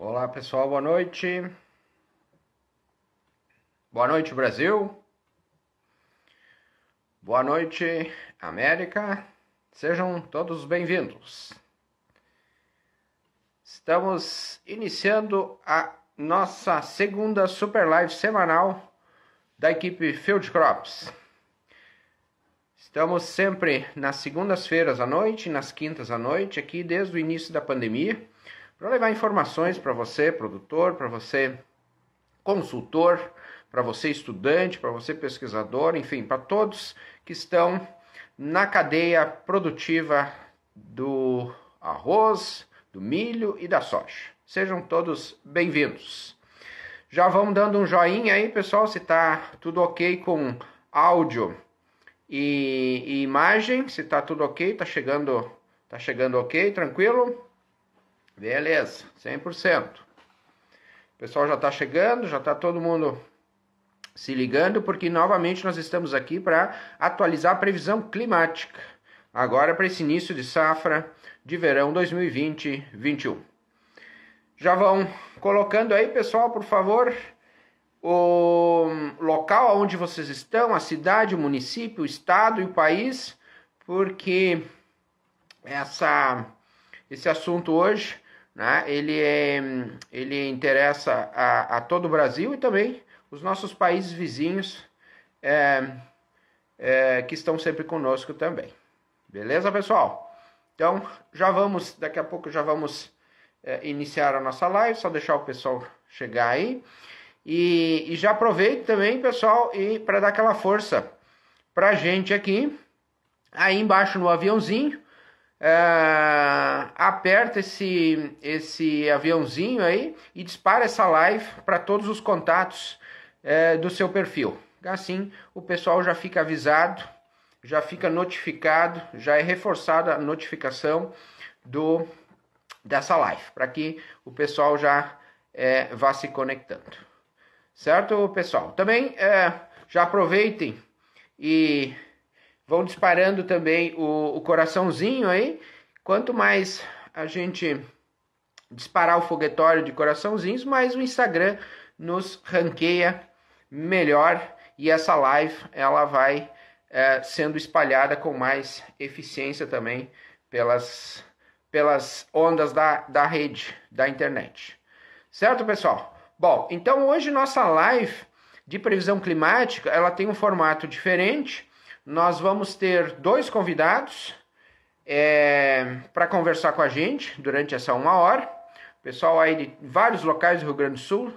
Olá pessoal, boa noite. Boa noite, Brasil. Boa noite, América. Sejam todos bem-vindos. Estamos iniciando a nossa segunda Super Live semanal da equipe Field Crops. Estamos sempre nas segundas-feiras à noite, nas quintas à noite, aqui desde o início da pandemia, para levar informações para você, produtor, para você, consultor, para você estudante, para você pesquisador, enfim, para todos que estão na cadeia produtiva do arroz, do milho e da soja. Sejam todos bem-vindos. Já vamos dando um joinha aí, pessoal, se está tudo ok com áudio e imagem, se está tudo ok, tá chegando ok, tranquilo? Beleza, 100%. O pessoal já está chegando, já está todo mundo se ligando, porque novamente nós estamos aqui para atualizar a previsão climática. Agora para esse início de safra de verão 2020-21. Já vão colocando aí, pessoal, por favor, o local onde vocês estão, a cidade, o município, o estado e o país, porque esse assunto hoje, né, ele interessa a todo o Brasil e também os nossos países vizinhos que estão sempre conosco também. Beleza, pessoal? Então, daqui a pouco já vamos iniciar a nossa live, só deixar o pessoal chegar aí. E já aproveito também, pessoal, e para dar aquela força para a gente aqui, aí embaixo no aviãozinho, aperta esse aviãozinho aí e dispara essa live para todos os contatos do seu perfil. Assim o pessoal já fica avisado, já fica notificado, já é reforçada a notificação dessa live, para que o pessoal já vá se conectando. Certo, pessoal? Também já aproveitem e vão disparando também o coraçãozinho aí. Quanto mais a gente disparar o foguetório de coraçãozinhos, mais o Instagram nos ranqueia melhor e essa live ela vai sendo espalhada com mais eficiência também pelas ondas da rede, da internet. Certo, pessoal? Bom, então hoje nossa live de previsão climática, ela tem um formato diferente. Nós vamos ter dois convidados para conversar com a gente durante essa 1 hora. Pessoal aí de vários locais do Rio Grande do Sul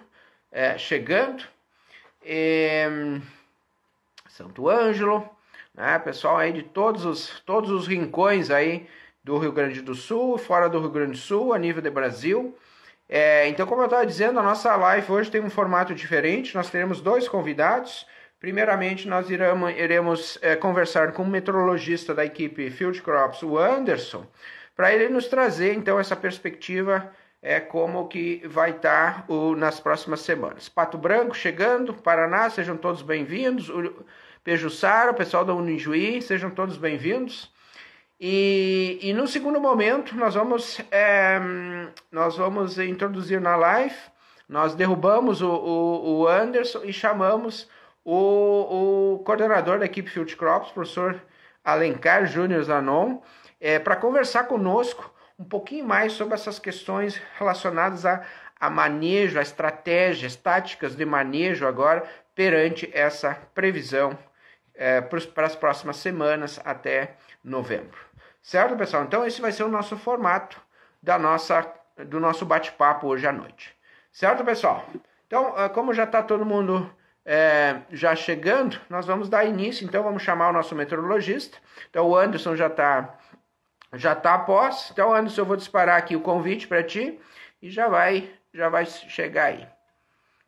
chegando. Santo Ângelo, né? Pessoal aí de todos os rincões aí do Rio Grande do Sul, fora do Rio Grande do Sul, a nível de Brasil. Então, como eu estava dizendo, a nossa live hoje tem um formato diferente. Nós teremos dois convidados. Primeiramente, nós iremos conversar com o meteorologista da equipe Field Crops, o Anderson, para ele nos trazer, então, essa perspectiva como que vai estar nas próximas semanas. Pato Branco chegando, Paraná, sejam todos bem-vindos. Pejuçara, o pessoal da Unijuí, sejam todos bem-vindos. E no segundo momento, nós vamos introduzir na live, nós derrubamos o Anderson e chamamos o coordenador da equipe Field Crops, professor Alencar Júnior Zanon, para conversar conosco um pouquinho mais sobre essas questões relacionadas a manejo, a estratégias, táticas de manejo agora perante essa previsão para as próximas semanas até novembro. Certo, pessoal? Então esse vai ser o nosso formato do nosso bate-papo hoje à noite. Certo, pessoal? Então, como já está todo mundo já chegando, nós vamos dar início, então vamos chamar o nosso meteorologista. Então o Anderson já tá a pós. Então, Anderson, eu vou disparar aqui o convite para ti e já vai chegar aí.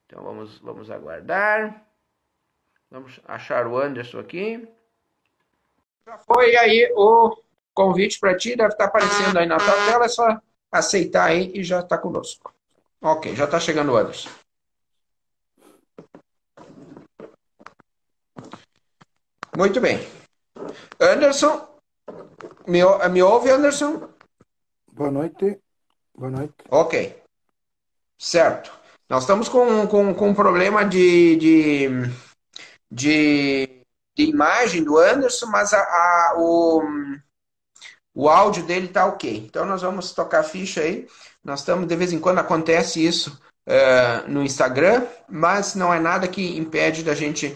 Então vamos aguardar. Vamos achar o Anderson aqui. Já foi aí o convite para ti, deve estar aparecendo aí na tua tela, é só aceitar aí e já está conosco. Ok, já está chegando o Anderson. Muito bem. Anderson, me ouve, Anderson? Boa noite. Boa noite. Ok. Certo. Nós estamos com um problema de, de imagem do Anderson, mas o áudio dele tá ok. Então nós vamos tocar a ficha aí. Nós estamos, de vez em quando acontece isso no Instagram, mas não é nada que impede da gente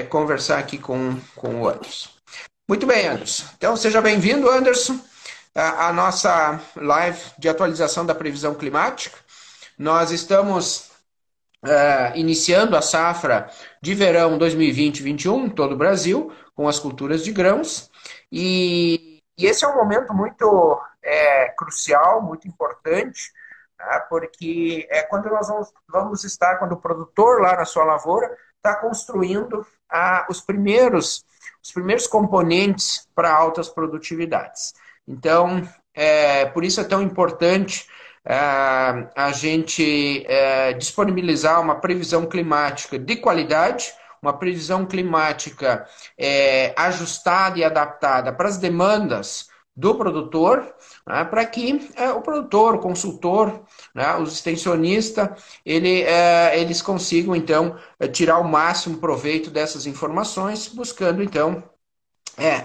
conversar aqui com o Anderson. Muito bem, Anderson. Então seja bem-vindo, Anderson, à nossa live de atualização da previsão climática. Nós estamos iniciando a safra de verão 2020-21 em todo o Brasil, com as culturas de grãos, e esse é um momento muito crucial, muito importante, né, porque é quando nós vamos estar, quando o produtor lá na sua lavoura está construindo os primeiros componentes para altas produtividades. Então, por isso é tão importante a gente disponibilizar uma previsão climática de qualidade, uma previsão climática ajustada e adaptada para as demandas do produtor, né, para que o produtor, o consultor, né, os extensionistas, eles consigam, então, tirar o máximo proveito dessas informações, buscando, então,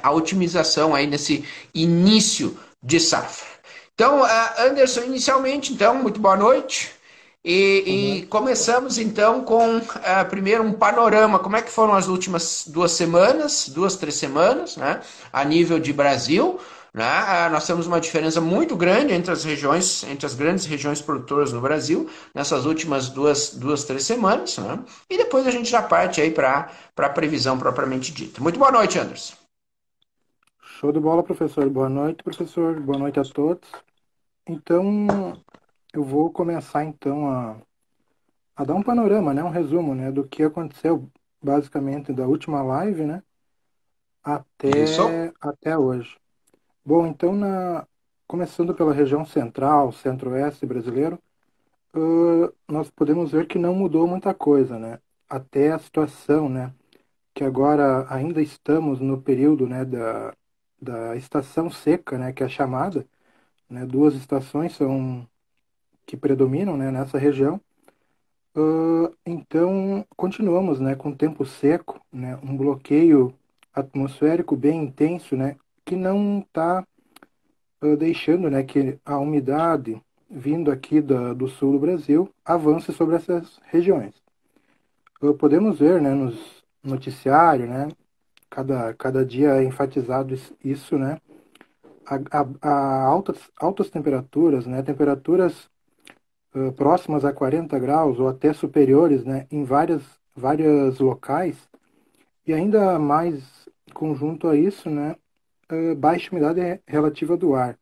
a otimização aí nesse início de safra. Então, Anderson, inicialmente, então, muito boa noite. E começamos, então, com primeiro um panorama. Como é que foram as últimas 2 semanas, 3 semanas, né, a nível de Brasil? Né? Nós temos uma diferença muito grande entre as regiões, entre as grandes regiões produtoras no Brasil, nessas últimas 3 semanas. Né? E depois a gente já parte aí para a previsão propriamente dita. Muito boa noite, Anderson. Show de bola, professor. Boa noite, professor. Boa noite a todos. Então, eu vou começar então a dar um panorama, né, um resumo, né, do que aconteceu basicamente da última live, né, Isso. até hoje. Bom, então começando pela região central, centro-oeste brasileiro, nós podemos ver que não mudou muita coisa, né? Até a situação, né, que agora ainda estamos no período, né, da estação seca, né, que é a chamada, né, duas estações são que predominam, né, nessa região. Então, continuamos, né, com tempo seco, né, um bloqueio atmosférico bem intenso, né, que não está deixando, né, que a umidade vindo aqui do sul do Brasil avance sobre essas regiões. Podemos ver, né, nos noticiários, né, cada dia é enfatizado isso, né, a altas temperaturas, né, temperaturas próximas a 40 graus ou até superiores, né, em vários locais, e ainda mais conjunto a isso, né, baixa umidade relativa do ar.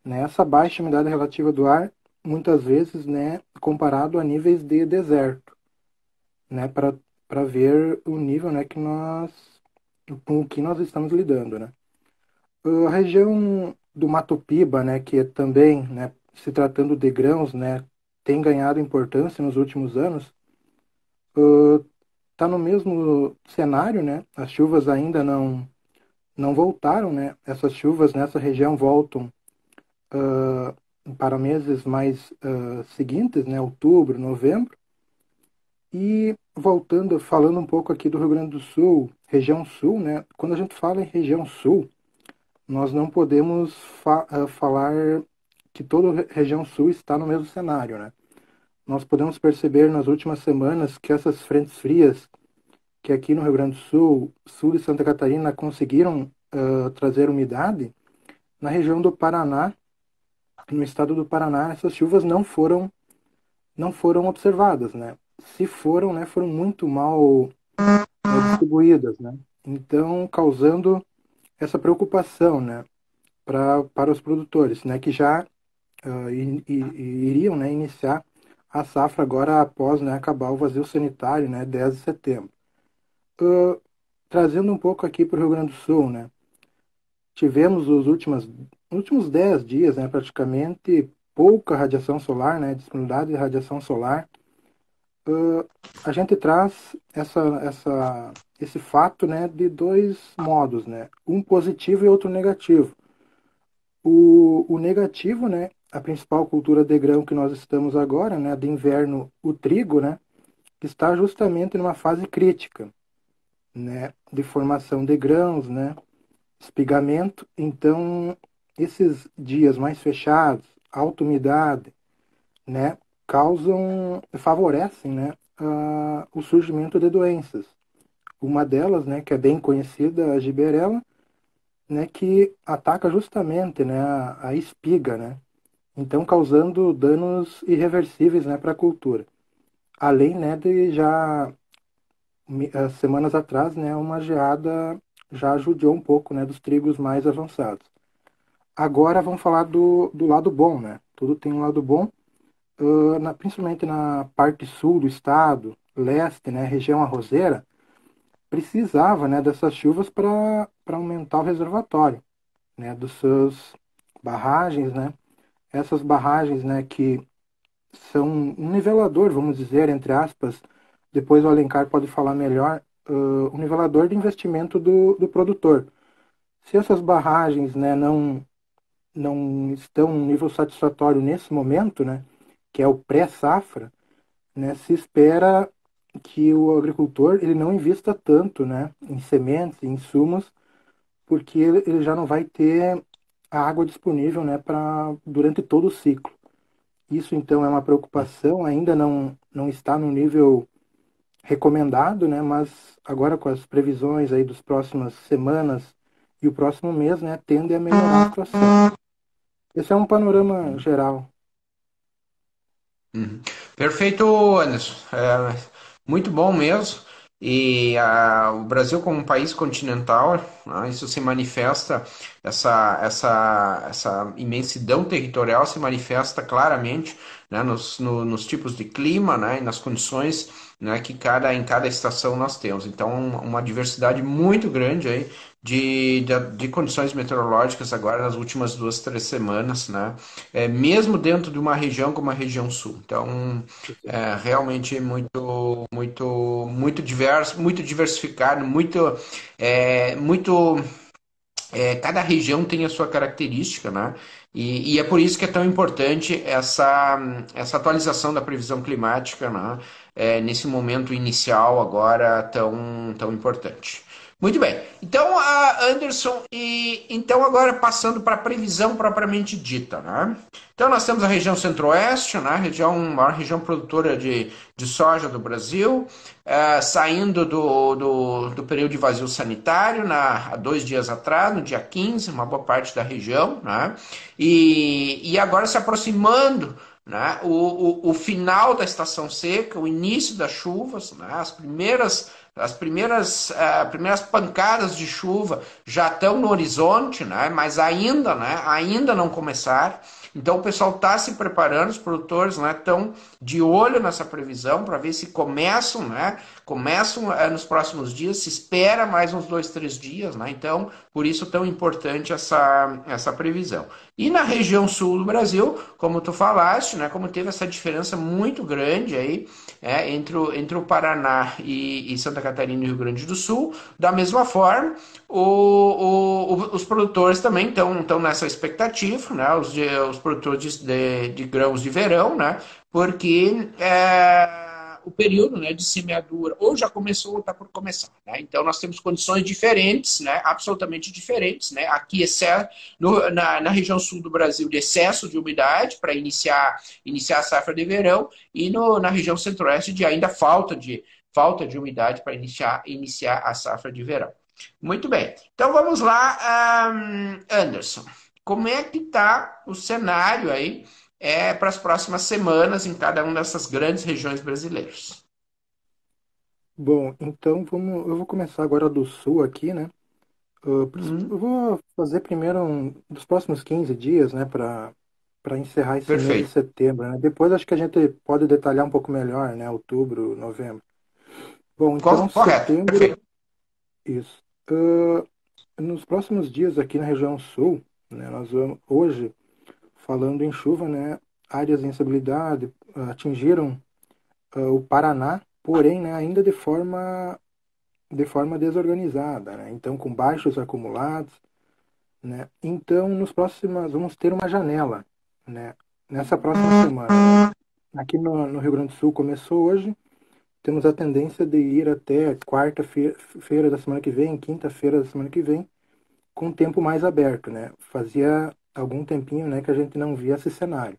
Né? Essa baixa umidade relativa do ar, muitas vezes, né, comparado a níveis de deserto, né, para ver o nível, né, com o que nós estamos lidando, né. A região do Mato Piba, né, que é também, né, se tratando de grãos, né, tem ganhado importância nos últimos anos, está no mesmo cenário, né? As chuvas ainda não voltaram, né? Essas chuvas nessa região voltam para meses mais seguintes, né? Outubro, novembro. E voltando, falando um pouco aqui do Rio Grande do Sul, região sul, né? Quando a gente fala em região sul, nós não podemos falar que toda a região sul está no mesmo cenário, né? Nós podemos perceber nas últimas semanas que essas frentes frias que aqui no Rio Grande do Sul, sul de Santa Catarina, conseguiram trazer umidade, na região do Paraná, no estado do Paraná, essas chuvas não foram observadas, né? Se foram, né, foram muito mal distribuídas, né? Então, causando essa preocupação, né, para os produtores, né, que já iriam, né, iniciar a safra agora após, né, acabar o vazio sanitário, né, 10 de setembro. Trazendo um pouco aqui para o Rio Grande do Sul, né? Tivemos últimos 10 dias, né, praticamente, pouca radiação solar, né, disponibilidade de radiação solar. A gente traz esse fato, né, de dois modos, né, um positivo e outro negativo. O negativo, né, a principal cultura de grão que nós estamos agora, né, de inverno, o trigo, né, que está justamente numa fase crítica, né, de formação de grãos, né, espigamento. Então, esses dias mais fechados, alta umidade, né, favorecem, né, o surgimento de doenças. Uma delas, né, que é bem conhecida, a giberela, né, que ataca justamente, né, a espiga, né, então causando danos irreversíveis, né, para a cultura. Além, né, de já semanas atrás, né, uma geada já judiou um pouco, né, dos trigos mais avançados. Agora vamos falar do lado bom, né? Tudo tem um lado bom, principalmente na parte sul do estado, leste, né, região arrozeira, precisava, né, dessas chuvas para aumentar o reservatório, né, dos seus barragens, né? Essas barragens, né, que são um nivelador, vamos dizer, entre aspas, depois o Alencar pode falar melhor, um nivelador de investimento do produtor. Se essas barragens, né, não estão em nível satisfatório nesse momento, né, que é o pré-safra, né, se espera que o agricultor ele não invista tanto, né, em sementes, em insumos, porque ele já não vai ter a água disponível, né, durante todo o ciclo. Isso então é uma preocupação, ainda não está no nível recomendado, né, mas agora com as previsões aí das próximas semanas e o próximo mês, né, tende a melhorar a situação. Esse é um panorama geral. Uhum. Perfeito, Anderson. Muito bom mesmo. E o Brasil, como um país continental, né, isso se manifesta, essa imensidão territorial se manifesta claramente, né, nos tipos de clima, né, e nas condições, né, que em cada estação nós temos. Então, uma diversidade muito grande aí de condições meteorológicas agora nas últimas 2, 3 semanas, né? Mesmo dentro de uma região como a região sul. Então, realmente muito diverso, muito diversificado, cada região tem a sua característica, né? E é por isso que é tão importante essa atualização da previsão climática, né? Nesse momento inicial agora tão importante. Muito bem. Então, Anderson, e então agora passando para a previsão propriamente dita, né? Então nós temos a região centro-oeste, né? Maior região produtora de soja do Brasil, saindo do período de vazio sanitário há 2 dias atrás, no dia 15, uma boa parte da região, né? E agora se aproximando, né, o final da estação seca, o início das chuvas, né, as primeiras pancadas de chuva já estão no horizonte, né, mas ainda não começaram. Então o pessoal está se preparando, os produtores, né, estão de olho nessa previsão para ver se começam nos próximos dias, se espera mais uns 2, 3 dias, né? Então, por isso tão importante essa previsão. E na região sul do Brasil, como tu falaste, né, como teve essa diferença muito grande aí, entre o Paraná e Santa Catarina e Rio Grande do Sul, da mesma forma, os produtores também estão nessa expectativa, né, os produtores de grãos de verão, né, porque o período, né, de semeadura ou já começou ou está por começar. Né? Então nós temos condições diferentes, né, absolutamente diferentes. Né? Aqui na região sul do Brasil de excesso de umidade para iniciar a safra de verão e na região centro-oeste de ainda falta de umidade para iniciar a safra de verão. Muito bem. Então vamos lá, Anderson. Como é que está o cenário aí para as próximas semanas em cada uma dessas grandes regiões brasileiras? Bom, então eu vou começar agora do sul aqui, né? Eu vou fazer primeiro dos próximos 15 dias, né, para encerrar esse mês de Perfeito. setembro, né? Depois acho que a gente pode detalhar um pouco melhor, né? Outubro, novembro. Bom, então Correto. setembro, Perfeito. isso. Nos próximos dias aqui na região sul, né, nós vamos hoje falando em chuva, né? Áreas de instabilidade atingiram o Paraná, porém, né, ainda de forma desorganizada, né? Então com baixos acumulados, né? Então nos próximos vamos ter uma janela, né? Nessa próxima semana, né? Aqui no Rio Grande do Sul começou hoje, temos a tendência de ir até quarta-feira da semana que vem, quinta-feira da semana que vem, com o tempo mais aberto, né? Fazia algum tempinho, né, que a gente não via esse cenário.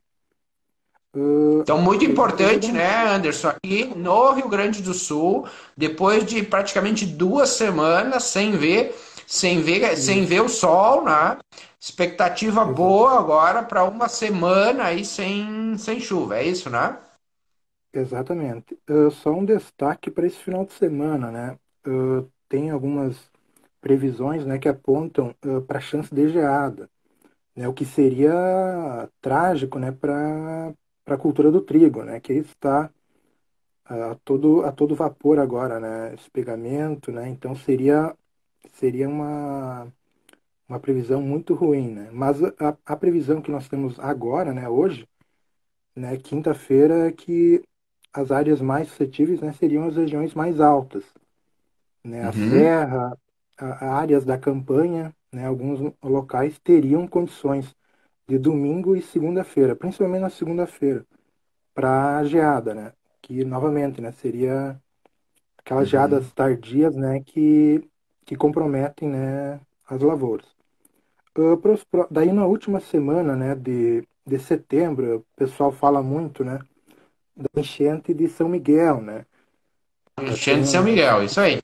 Então, muito Eu vou dar importante, um... né, Anderson? Aqui no Rio Grande do Sul, depois de praticamente 2 semanas sem ver Isso, o sol, né? Expectativa exato. boa agora para uma semana aí sem chuva, é isso, né? Exatamente. Só um destaque para esse final de semana, né? Tem algumas previsões, né, que apontam para a chance de geada, né? O que seria trágico, né, para a cultura do trigo, né? Que está a todo vapor agora, né? Esse pegamento, né? Então seria uma previsão muito ruim, né? Mas a previsão que nós temos agora, né, hoje, né, quinta-feira, é que as áreas mais suscetíveis, né, seriam as regiões mais altas, né, a Uhum. serra, áreas da campanha, né, alguns locais teriam condições de domingo e segunda-feira, principalmente na segunda-feira, para geada, né, que novamente, né, seria aquelas geadas Uhum. tardias, né, que comprometem, né, as lavouras. Daí na última semana, né, de setembro, o pessoal fala muito, né, da enchente de São Miguel, né? Enchente Tem de São Miguel, isso aí.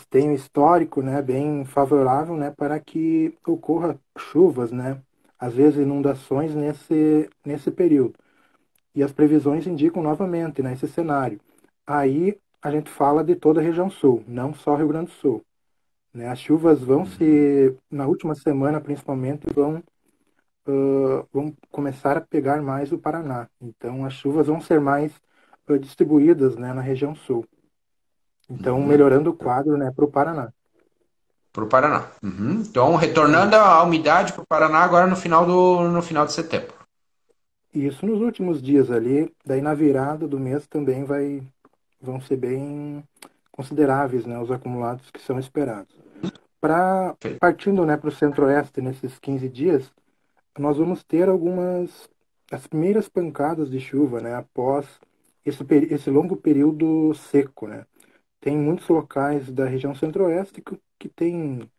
tem um histórico, né, bem favorável, né, para que ocorra chuvas, né, às vezes inundações nesse período. E as previsões indicam novamente, né, esse cenário. Aí a gente fala de toda a região sul, não só Rio Grande do Sul, né? As chuvas na última semana principalmente, vão começar a pegar mais o Paraná. Então as chuvas vão ser mais distribuídas, né, na região sul. Então, Uhum. melhorando o quadro, né, para o Paraná. Para o Paraná. Uhum. Então, retornando E a umidade para o Paraná agora no final de setembro. isso nos últimos dias ali, daí na virada do mês também vão ser bem consideráveis, né, os acumulados que são esperados. Partindo, né, para o centro-oeste nesses 15 dias, nós vamos ter as primeiras pancadas de chuva, né, após esse longo período seco, né. Tem muitos locais da região centro-oeste que tem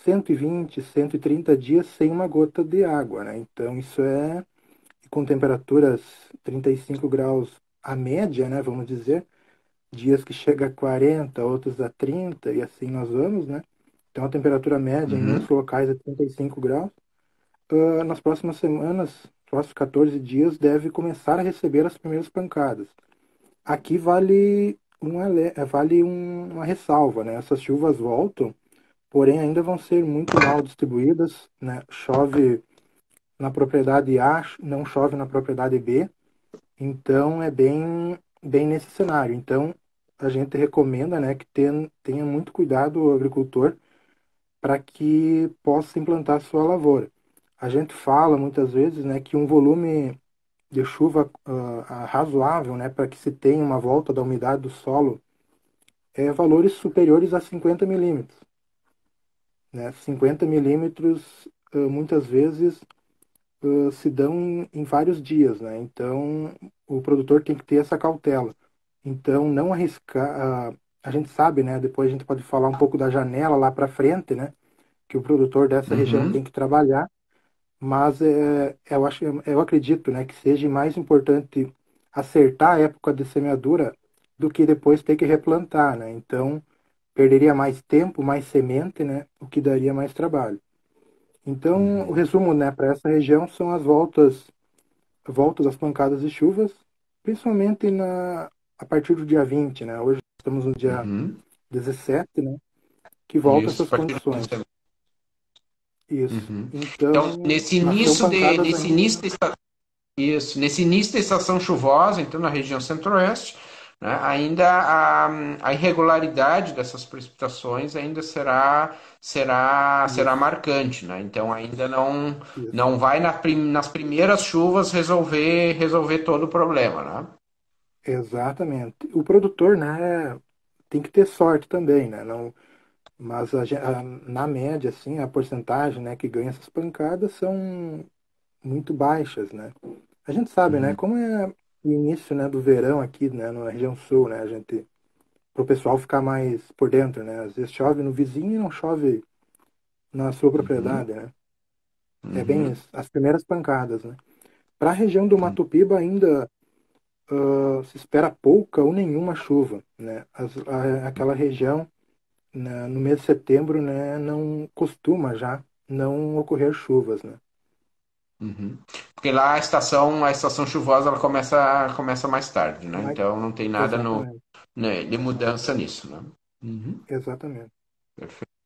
120, 130 dias sem uma gota de água, né? Então isso com temperaturas 35 graus a média, né? Vamos dizer, dias que chega a 40, outros a 30 e assim nós vamos, né? Então a temperatura média em Uhum. muitos locais é 35 graus. Nas próximas semanas, próximos 14 dias, deve começar a receber as primeiras pancadas. Aqui vale uma ressalva, né? Essas chuvas voltam, porém ainda vão ser muito mal distribuídas, né? Chove na propriedade A, não chove na propriedade B, então é bem nesse cenário. Então a gente recomenda, né, que tenha muito cuidado o agricultor para que possa implantar sua lavoura. A gente fala muitas vezes, né, que um volume de chuva razoável, né, para que se tenha uma volta da umidade do solo é valores superiores a 50 milímetros, né? 50 milímetros muitas vezes se dão em vários dias, né? Então o produtor tem que ter essa cautela. Então não arriscar. A gente sabe, né? Depois a gente pode falar um pouco da janela lá para frente, né? Que o produtor dessa região Uhum. tem que trabalhar. Mas eu acredito, né, que seja mais importante acertar a época de semeadura do que depois ter que replantar, né? Então perderia mais tempo, mais semente, né? O que daria mais trabalho. Então, o Uhum. resumo, né, para essa região são as voltas das pancadas de chuvas, principalmente a partir do dia 20, né? Hoje estamos no dia Uhum. 17, né? Que volta Isso, essas a partir condições. do... Isso. Uhum. Então, Então, mas são pancadas nesse ainda. início isso, nesse início da estação chuvosa, então na região centro-oeste, né, ainda a irregularidade dessas precipitações ainda será Isso, marcante, né? Então ainda isso. não vai nas primeiras chuvas resolver todo o problema, né? Exatamente. O produtor, né, tem que ter sorte também, né? Não, mas na média, assim, a porcentagem, né, que ganha essas pancadas são muito baixas, né? A gente sabe, né? Uhum. Como é o início, né, do verão aqui, né, na região sul, né? A gente, para o pessoal ficar mais por dentro, né? Às vezes chove no vizinho e não chove na sua Uhum. propriedade, né? É bem Uhum. isso, as primeiras pancadas, né? Para a região do Uhum. Mato Piba ainda se espera pouca ou nenhuma chuva, né? Aquela região, né, no mês de setembro, né, não costuma já não ocorrer chuvas, né? Uhum. Porque lá a estação chuvosa ela começa mais tarde, né? Mas, Então não tem nada no, exatamente, né, de mudança nisso, né? Uhum. exatamente. Perfeito.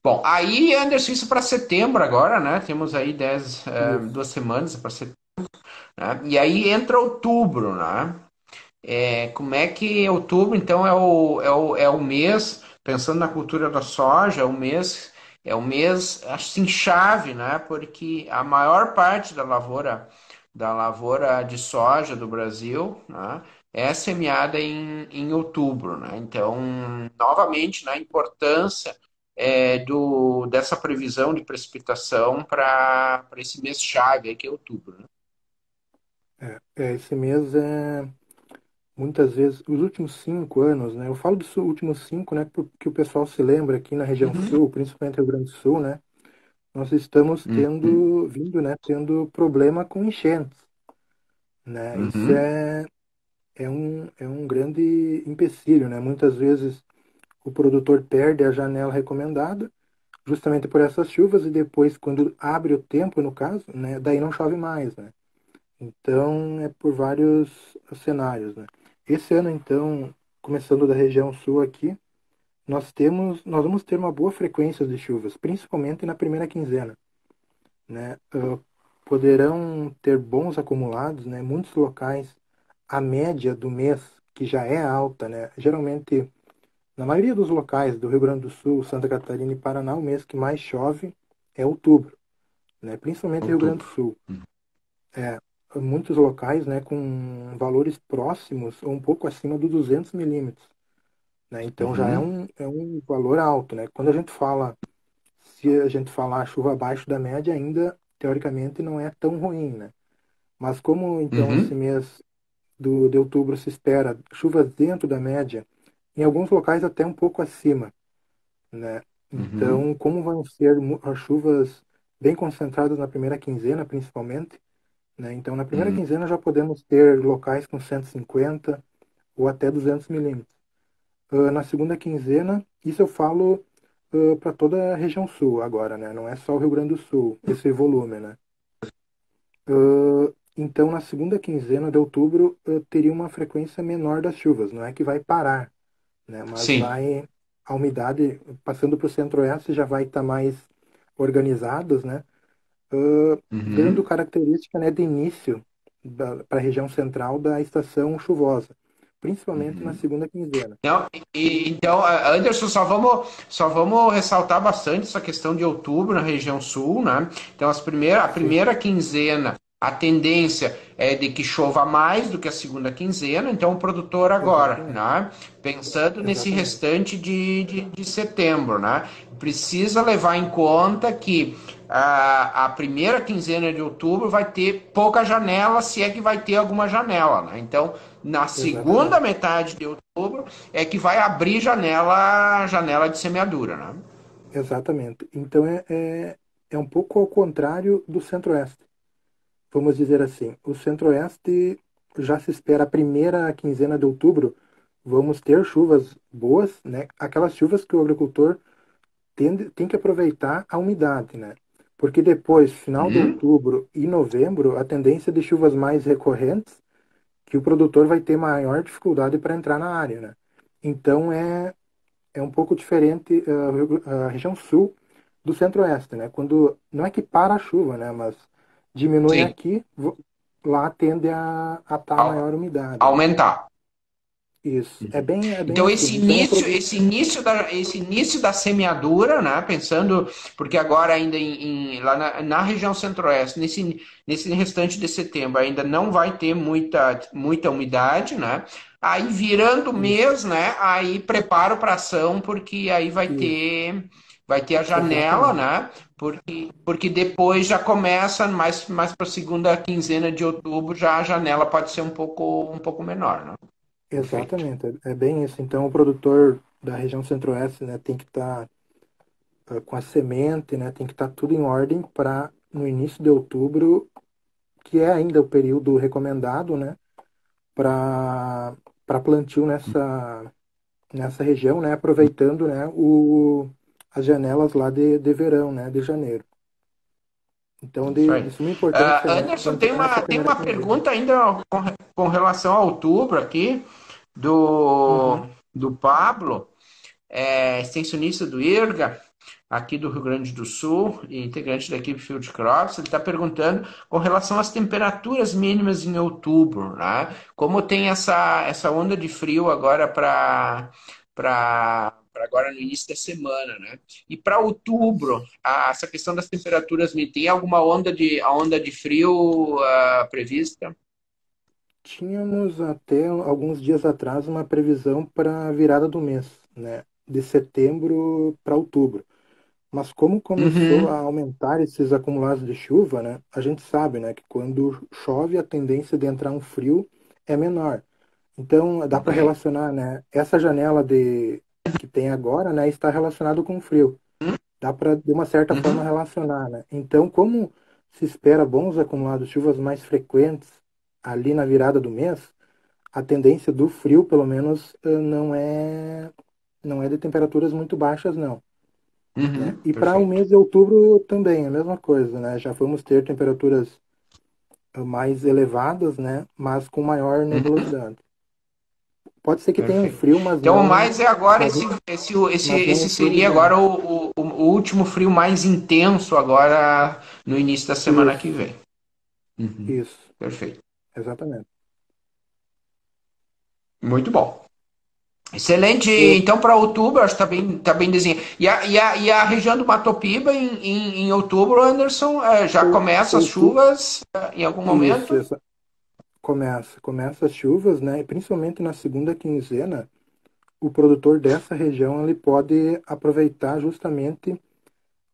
Bom, aí, Anderson, isso para setembro agora, né? Temos aí Isso. 2 semanas para setembro, né? E aí entra outubro, né? Como é que outubro, então, é o mês, pensando na cultura da soja, é o mês, assim, chave, né? Porque a maior parte da lavoura de soja do Brasil, né, é semeada em outubro, né? Então, novamente, né, a importância dessa previsão de precipitação para esse mês chave, aí, que é outubro, né? Esse mês muitas vezes, os últimos 5 anos, né? Eu falo dos últimos cinco, né? Porque o pessoal se lembra aqui na região Uhum, sul, principalmente Rio Grande do Sul, né? Nós estamos uhum, tendo problema com enchentes, né? Isso uhum, é um grande empecilho, né? Muitas vezes o produtor perde a janela recomendada justamente por essas chuvas e depois, quando abre o tempo, no caso, né? Daí não chove mais, né? Então, é por vários cenários, né? Esse ano, então, começando da região sul aqui, nós vamos ter uma boa frequência de chuvas, principalmente na primeira quinzena, né? Poderão ter bons acumulados, né? Muitos locais, a média do mês, que já é alta, né? Geralmente, na maioria dos locais do Rio Grande do Sul, Santa Catarina e Paraná, o mês que mais chove é outubro, né? Principalmente Rio Grande do outubro. Sul. É, muitos locais, né, com valores próximos ou um pouco acima dos 200 milímetros, né? Então já Uhum, é um valor alto, né? Quando a gente fala, se a gente falar chuva abaixo da média, ainda teoricamente não é tão ruim, né? Mas como então esse uhum, mês de outubro se espera chuvas dentro da média, em alguns locais até um pouco acima, né? uhum, Então, como vão ser as chuvas bem concentradas na primeira quinzena, principalmente, né? Então, na primeira uhum, quinzena já podemos ter locais com 150 ou até 200 milímetros. Na segunda quinzena, isso eu falo para toda a região sul agora, né? Não é só o Rio Grande do Sul, esse volume, né? Então, na segunda quinzena de outubro, teria uma frequência menor das chuvas. Não é que vai parar, né? Mas sim. a umidade, passando para o centro-oeste, já vai estar mais organizadas, né? Dando Uhum, característica, né, de início para a região central da estação chuvosa, principalmente na uhum. segunda quinzena. Não, então, Anderson, só vamos ressaltar bastante essa questão de outubro na região sul, né? Então, a Sim, primeira quinzena, a tendência é de que chova mais do que a segunda quinzena, então o produtor agora, exatamente, né? Pensando nesse exatamente, restante de setembro, né? Precisa levar em conta que a primeira quinzena de outubro vai ter pouca janela, se é que vai ter alguma janela, né? Então, na segunda exatamente, metade de outubro é que vai abrir janela de semeadura, né? exatamente. Então é um pouco ao contrário do centro-oeste. Vamos dizer assim, o centro-oeste já se espera a primeira quinzena de outubro, vamos ter chuvas boas, né? Aquelas chuvas que o agricultor tem que aproveitar a umidade, né? Porque depois, final de Uhum, outubro e novembro, a tendência de chuvas mais recorrentes, que o produtor vai ter maior dificuldade para entrar na área, né? Então é um pouco diferente a região sul do centro-oeste, né? Quando não é que para a chuva, né? Mas diminui sim, aqui, lá tende a estar Au- maior umidade, né? aumentar. Isso. Uhum. É bem Então assim. esse Então o início, produto. esse início da semeadura, né? Pensando, porque agora ainda lá na região centro-oeste, nesse restante de setembro ainda não vai ter muita umidade, né? Aí virando o Isso, mês, né? Aí preparo para ação, porque aí vai isso. ter vai ter a janela, Exatamente. né? porque depois já começa, mais para a segunda quinzena de outubro, já a janela pode ser um pouco menor, né? Perfeito. Exatamente, é bem isso. Então, o produtor da região centro-oeste, né, tem que estar com a semente, né, tem que estar tudo em ordem para no início de outubro, que é ainda o período recomendado, né, para plantio nessa região, né, aproveitando, né, as janelas lá de verão, né, de janeiro. Então, Isso aí. de suma importância, né, Anderson, plantar nessa tem primeira uma quinzena. pergunta ainda com relação ao outubro aqui, do, Uhum. do Pablo, extensionista do IRGA, aqui do Rio Grande do Sul, e integrante da equipe Field Crops. Ele está perguntando com relação às temperaturas mínimas em outubro, né? Como tem essa onda de frio agora para agora no início da semana, né? E para outubro, essa questão das temperaturas mínimas, tem alguma a onda de frio prevista? Tínhamos até alguns dias atrás uma previsão para a virada do mês, né, de setembro para outubro. Mas como começou Uhum, a aumentar esses acumulados de chuva, né, a gente sabe, né, que quando chove a tendência de entrar um frio é menor. Então dá ok. para relacionar, né, essa janela de que tem agora, né, está relacionado com o frio. Dá para de uma certa forma Uhum, relacionar, né? Então, como se espera bons acumulados de chuvas mais frequentes ali na virada do mês, a tendência do frio, pelo menos, não é de temperaturas muito baixas, não, né? uhum, E para o perfeito. mês de outubro também, a mesma coisa, né? Já vamos ter temperaturas mais elevadas, né? Mas com maior Uhum, nebulosidade. Pode ser que tenha um perfeito. frio, Então, o mais é agora mas, mas não esse um frio seria bizarro. agora o último frio mais intenso agora no início da semana que Isso, vem. Uhum, isso, perfeito. exatamente. Muito bom. Excelente. Uh, Então, para outubro, acho que tá bem desenhado. E a região do Mato Piba, em outubro, Anderson, já começa as outubro, chuvas em algum isso, momento? começa as chuvas, né? E principalmente na segunda quinzena, o produtor dessa região ele pode aproveitar justamente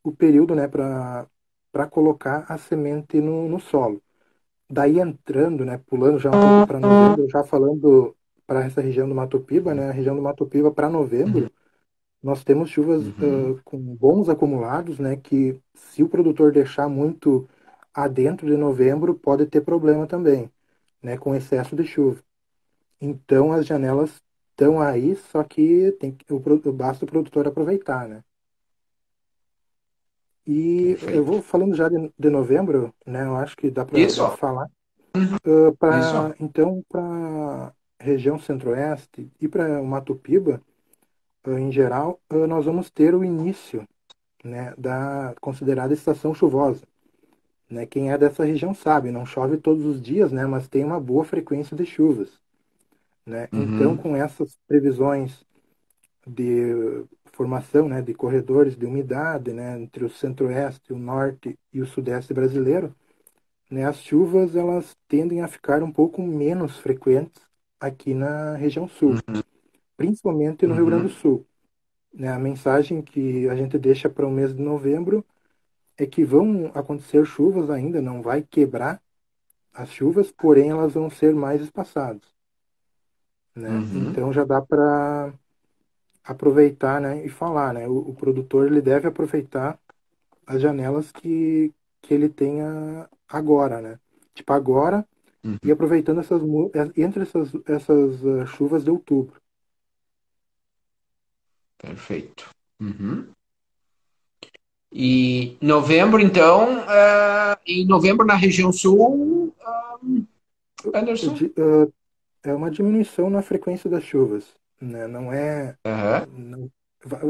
o período, né, para colocar a semente no solo. Daí entrando, né, pulando já um pouco para novembro, já falando para essa região do Mato Piba, né, a região do Mato Piba para Uhum, novembro, nós temos chuvas uhum, com bons acumulados, né, que se o produtor deixar muito adentro de novembro, pode ter problema também, né, com excesso de chuva. Então as janelas estão aí, só que basta o produtor aproveitar, né? E eu perfeito. vou falando já de novembro, né? Eu acho que dá para Isso, falar. isso. Então, para região centro-oeste e para o Mato Piba, em geral, nós vamos ter o início, né, da considerada estação chuvosa. Né? Quem é dessa região sabe, não chove todos os dias, né? Mas tem uma boa frequência de chuvas. Né? Então, Uhum, com essas previsões de formação, né, de corredores de umidade, né, entre o centro-oeste, o norte e o sudeste brasileiro, né, as chuvas elas tendem a ficar um pouco menos frequentes aqui na região sul, principalmente no Rio Grande do uhum, Sul. Né, a mensagem que a gente deixa para o mês de novembro é que vão acontecer chuvas ainda, não vai quebrar as chuvas, porém elas vão ser mais espaçadas. Né? uhum, Então já dá para aproveitar, né, e falar, né? O produtor ele deve aproveitar as janelas que ele tenha agora, né? Tipo agora e uhum, aproveitando entre essas chuvas de outubro. perfeito. Uhum. E novembro, então, em novembro na região sul, Anderson? É uma diminuição na frequência das chuvas, né? Não é Aham, não,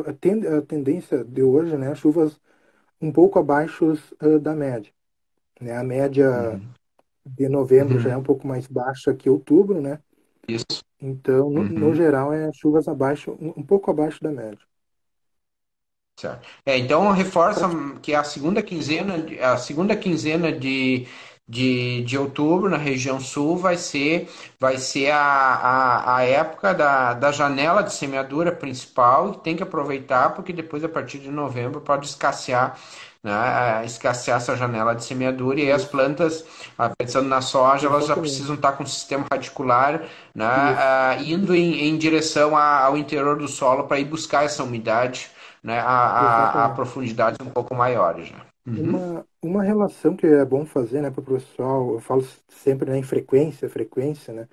a tendência de hoje, né? Chuvas um pouco abaixo da média, né? A média uhum, de novembro já é um uhum, pouco mais baixa que outubro, né? isso. Então, no Uhum. geral, é chuvas abaixo, um pouco abaixo da média. Certo. Então reforça Prati- que a segunda quinzena de outubro na região sul vai ser a época da janela de semeadura principal e tem que aproveitar porque depois a partir de novembro pode escassear né, escassear essa janela de semeadura e aí as Isso, plantas, pensando na soja, elas já exatamente. precisam estar com o sistema radicular, né, Isso, indo em direção ao interior do solo para ir buscar essa umidade, né, a exatamente. profundidades um pouco maiores já. Uhum. Uma relação que é bom fazer, né, para o pessoal, eu falo sempre, né, em frequência, né,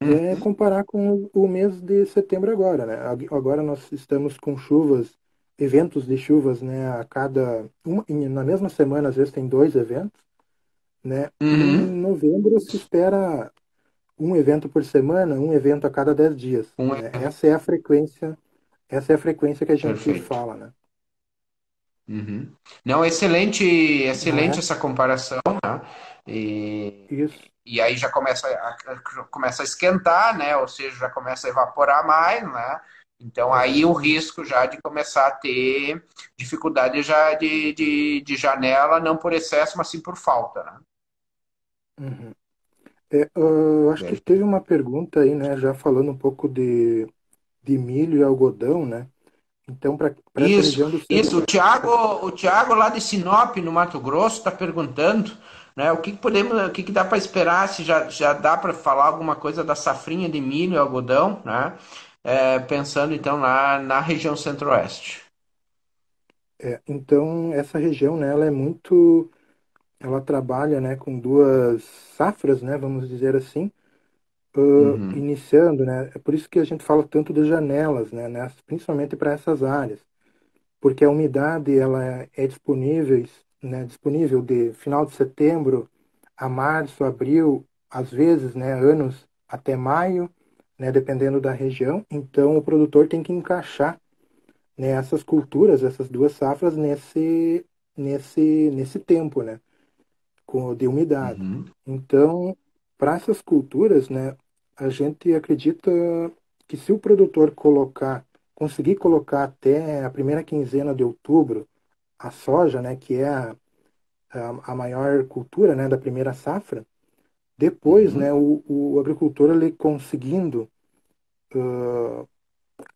é Uhum. comparar com o mês de setembro agora, né? Agora nós estamos com chuvas, eventos de chuvas, né, na mesma semana, às vezes tem dois eventos, né? E Uhum. em novembro se espera um evento por semana, um evento a cada 10 dias, Um né? é Essa é a frequência que a gente perfeito. fala, né? Uhum. Não, excelente, Não excelente é essa comparação, né? E, isso. e aí já começa a esquentar, né? Ou seja, já começa a evaporar mais, né? Então aí o Exatamente. risco já de começar a ter dificuldade já de janela, não por excesso, mas sim por falta, né? Uhum. Acho que teve uma pergunta aí, né, já falando um pouco de milho e algodão, né? Então, para essa Isso, região do isso. centro. O Thiago lá de Sinop, no Mato Grosso, está perguntando, né, o que que dá para esperar, se já dá para falar alguma coisa da safrinha de milho e algodão, né? Pensando então lá na região centro-oeste. Então, essa região, né, ela é muito. Ela trabalha, né, com duas safras, né, vamos dizer assim, Uhum, iniciando, né. É por isso que a gente fala tanto de janelas, né, principalmente para essas áreas, porque a umidade ela é disponível de final de setembro a março, abril, às vezes, né, anos até maio, né, dependendo da região. Então, o produtor tem que encaixar, né, essas culturas, essas duas safras nesse tempo, né, de umidade. uhum, Então, para essas culturas, né, a gente acredita que se o produtor conseguir colocar até a primeira quinzena de outubro a soja, né, que é a maior cultura, né, da primeira safra, depois, né, uhum, o agricultor ele conseguindo,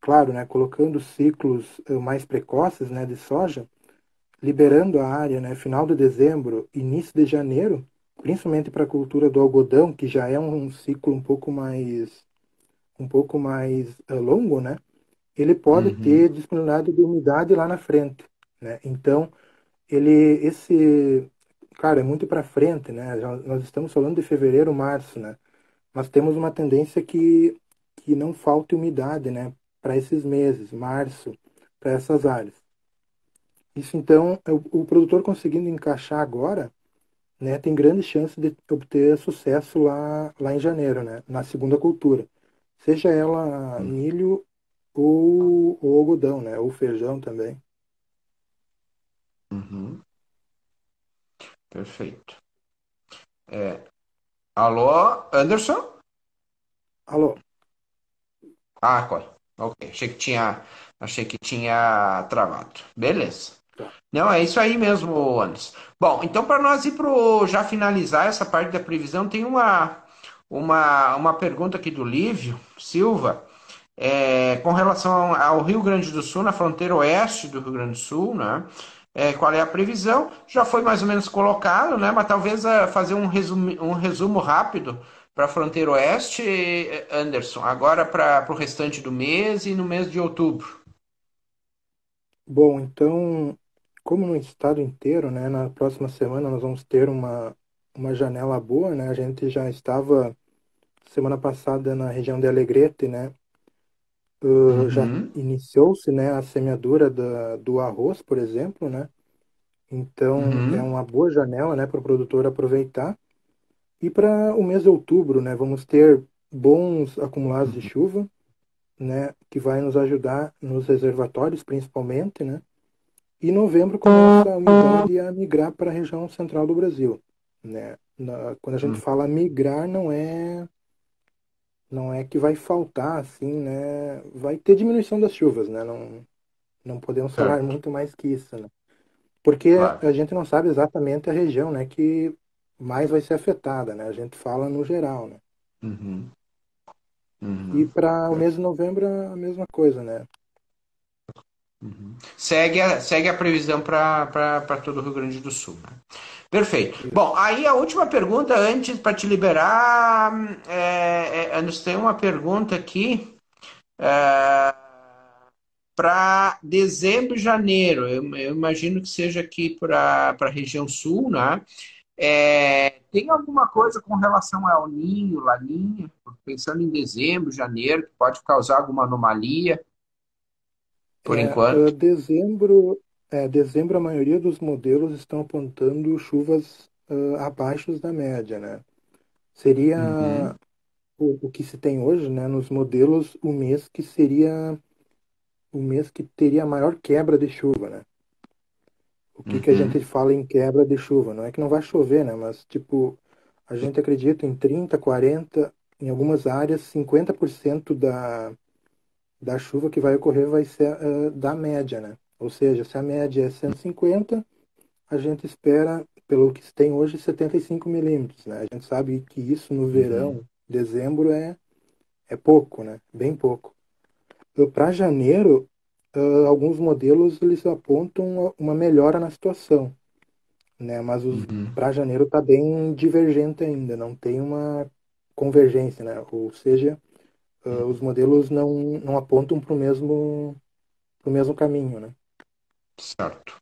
claro, né, colocando ciclos mais precoces, né, de soja, liberando a área, né, final de dezembro, início de janeiro, principalmente para a cultura do algodão, que já é um ciclo um pouco mais longo, né? Ele pode ter uhum, disponibilidade de umidade lá na frente, né? Então, esse, cara, é muito para frente, né? Nós estamos falando de fevereiro, março, né? Mas temos uma tendência que não falte umidade, né? Para esses meses, março, para essas áreas. Isso então, o produtor conseguindo encaixar agora, né, tem grande chance de obter sucesso lá em janeiro, né, na segunda cultura. Seja ela milho ou algodão, né, ou feijão também. uhum. Perfeito. Alô, Anderson? Alô, Corre. Ok, achei que tinha travado. Beleza. tá. Não, é isso aí mesmo, Anderson. Bom, então para nós ir pro já finalizar essa parte da previsão, tem uma pergunta aqui do Lívio Silva, com relação ao Rio Grande do Sul, na fronteira oeste do Rio Grande do Sul, né? Qual é a previsão? Já foi mais ou menos colocado, né? Mas talvez fazer um resumo rápido para a fronteira oeste, Anderson, agora para o restante do mês e no mês de outubro. Bom, então, como no estado inteiro, né, na próxima semana nós vamos ter uma janela boa, né? A gente já estava semana passada na região de Alegrete, né? Já Uhum, iniciou-se, né, a semeadura do arroz, por exemplo, né? Então é uhum, uma boa janela, né, para o produtor aproveitar. E para o mês de outubro, né, vamos ter bons acumulados de chuva, né, que vai nos ajudar nos reservatórios, principalmente, né? E novembro começa a umidade a migrar para a região central do Brasil, né? Quando a gente uhum. fala migrar, não é que vai faltar, assim, né? Vai ter diminuição das chuvas, né? Não podemos falar Certo, muito mais que isso, né? Porque claro. a gente não sabe exatamente a região, né, que mais vai ser afetada, né? A gente fala no geral, né? Uhum, E uhum. para o mês de novembro a mesma coisa, né? Segue a previsão para todo o Rio Grande do Sul, né? Perfeito. Bom, aí a última pergunta, antes para te liberar, Anderson, tem uma pergunta aqui para dezembro e janeiro. Eu imagino que seja aqui para a região sul, né? Tem alguma coisa com relação ao Ninho, Laninha, pensando em dezembro, janeiro, que pode causar alguma anomalia, por enquanto? Dezembro a maioria dos modelos estão apontando chuvas abaixo da média, né? Seria Uhum, o que se tem hoje, né? Nos modelos, o mês que teria a maior quebra de chuva, né? O que que a gente uhum, fala em quebra de chuva? Não é que não vai chover, né? Mas, tipo, a gente acredita em 30, 40, em algumas áreas, 50% da chuva que vai ocorrer vai ser da média, né? Ou seja, se a média é 150, a gente espera, pelo que se tem hoje, 75 milímetros, né? A gente sabe que isso no uhum, verão, dezembro, é pouco, né? Bem pouco. Para janeiro, alguns modelos eles apontam uma melhora na situação, né? Mas uhum. para janeiro está bem divergente ainda, não tem uma convergência, né? Ou seja, os modelos não apontam para o mesmo caminho, né? Certo.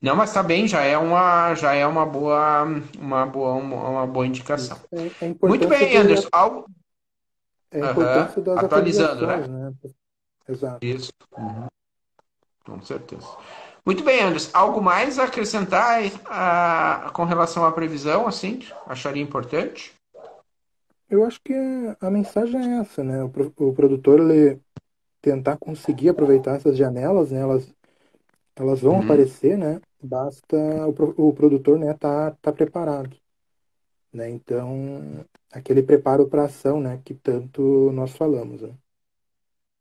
Não, mas tá bem, já é uma boa indicação. Isso é a Muito importância bem, Anderson. é a Aham, importância das atualizando, atualizações, né? né? Exato. Isso, com certeza. Muito bem, Anderson. Algo mais a acrescentar com relação à previsão, assim? Acharia importante? Eu acho que a mensagem é essa, né? O produtor ele tentar conseguir aproveitar essas janelas, né? Elas vão Uhum. aparecer, né? Basta o produtor, né, tá preparado, né? Então, aquele preparo para ação, né, que tanto nós falamos, né?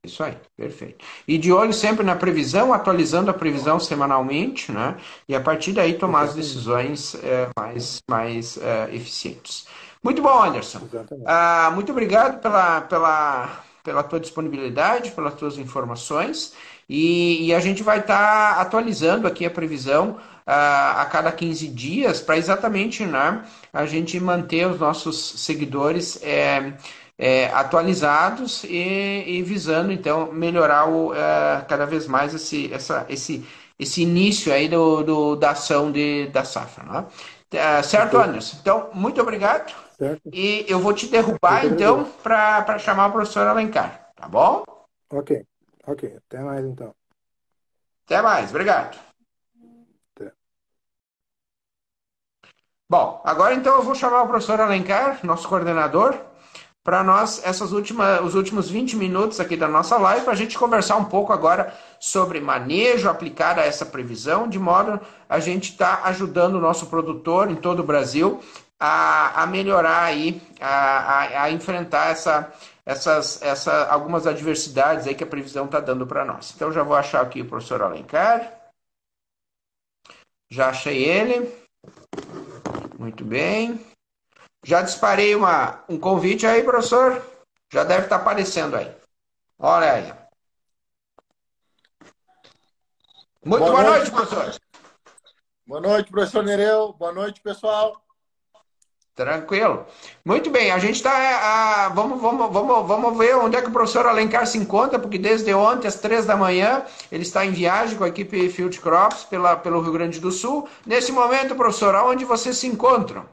Isso aí, perfeito. E de olho sempre na previsão, atualizando a previsão semanalmente, né? E a partir daí tomar as Exatamente, decisões mais eficientes. Muito bom, Anderson. exatamente. Muito obrigado pela tua disponibilidade, pelas tuas informações. E a gente vai estar atualizando aqui a previsão a cada 15 dias para exatamente, né, a gente manter os nossos seguidores atualizados e visando então melhorar cada vez mais esse início aí da ação da safra, né? Certo, Perfeito. Anderson? Então, muito obrigado. Certo? E eu vou te Eu derrubar que então agradeço. para chamar o professor Alencar, tá bom? Ok, ok. Até mais então. Até mais, obrigado. Até. Bom, agora então eu vou chamar o professor Alencar, nosso coordenador, para nós os últimos 20 minutos aqui da nossa live, para a gente conversar um pouco agora sobre manejo aplicado a essa previsão, de modo a gente está ajudando o nosso produtor em todo o Brasil a melhorar aí, a enfrentar algumas adversidades aí que a previsão está dando para nós. Então já vou achar aqui o professor Alencar, já achei ele, muito bem. Já disparei um convite aí, professor. Já deve estar aparecendo aí. Olha aí. Muito Boa boa noite, noite, professor. boa noite, professor Nereu. Boa noite, pessoal. Tranquilo. Muito bem, a gente está. Vamos ver onde é que o professor Alencar se encontra, porque desde ontem, às 3 da manhã, ele está em viagem com a equipe Field Crops pelo Rio Grande do Sul. Nesse momento, professor, aonde vocês se encontram?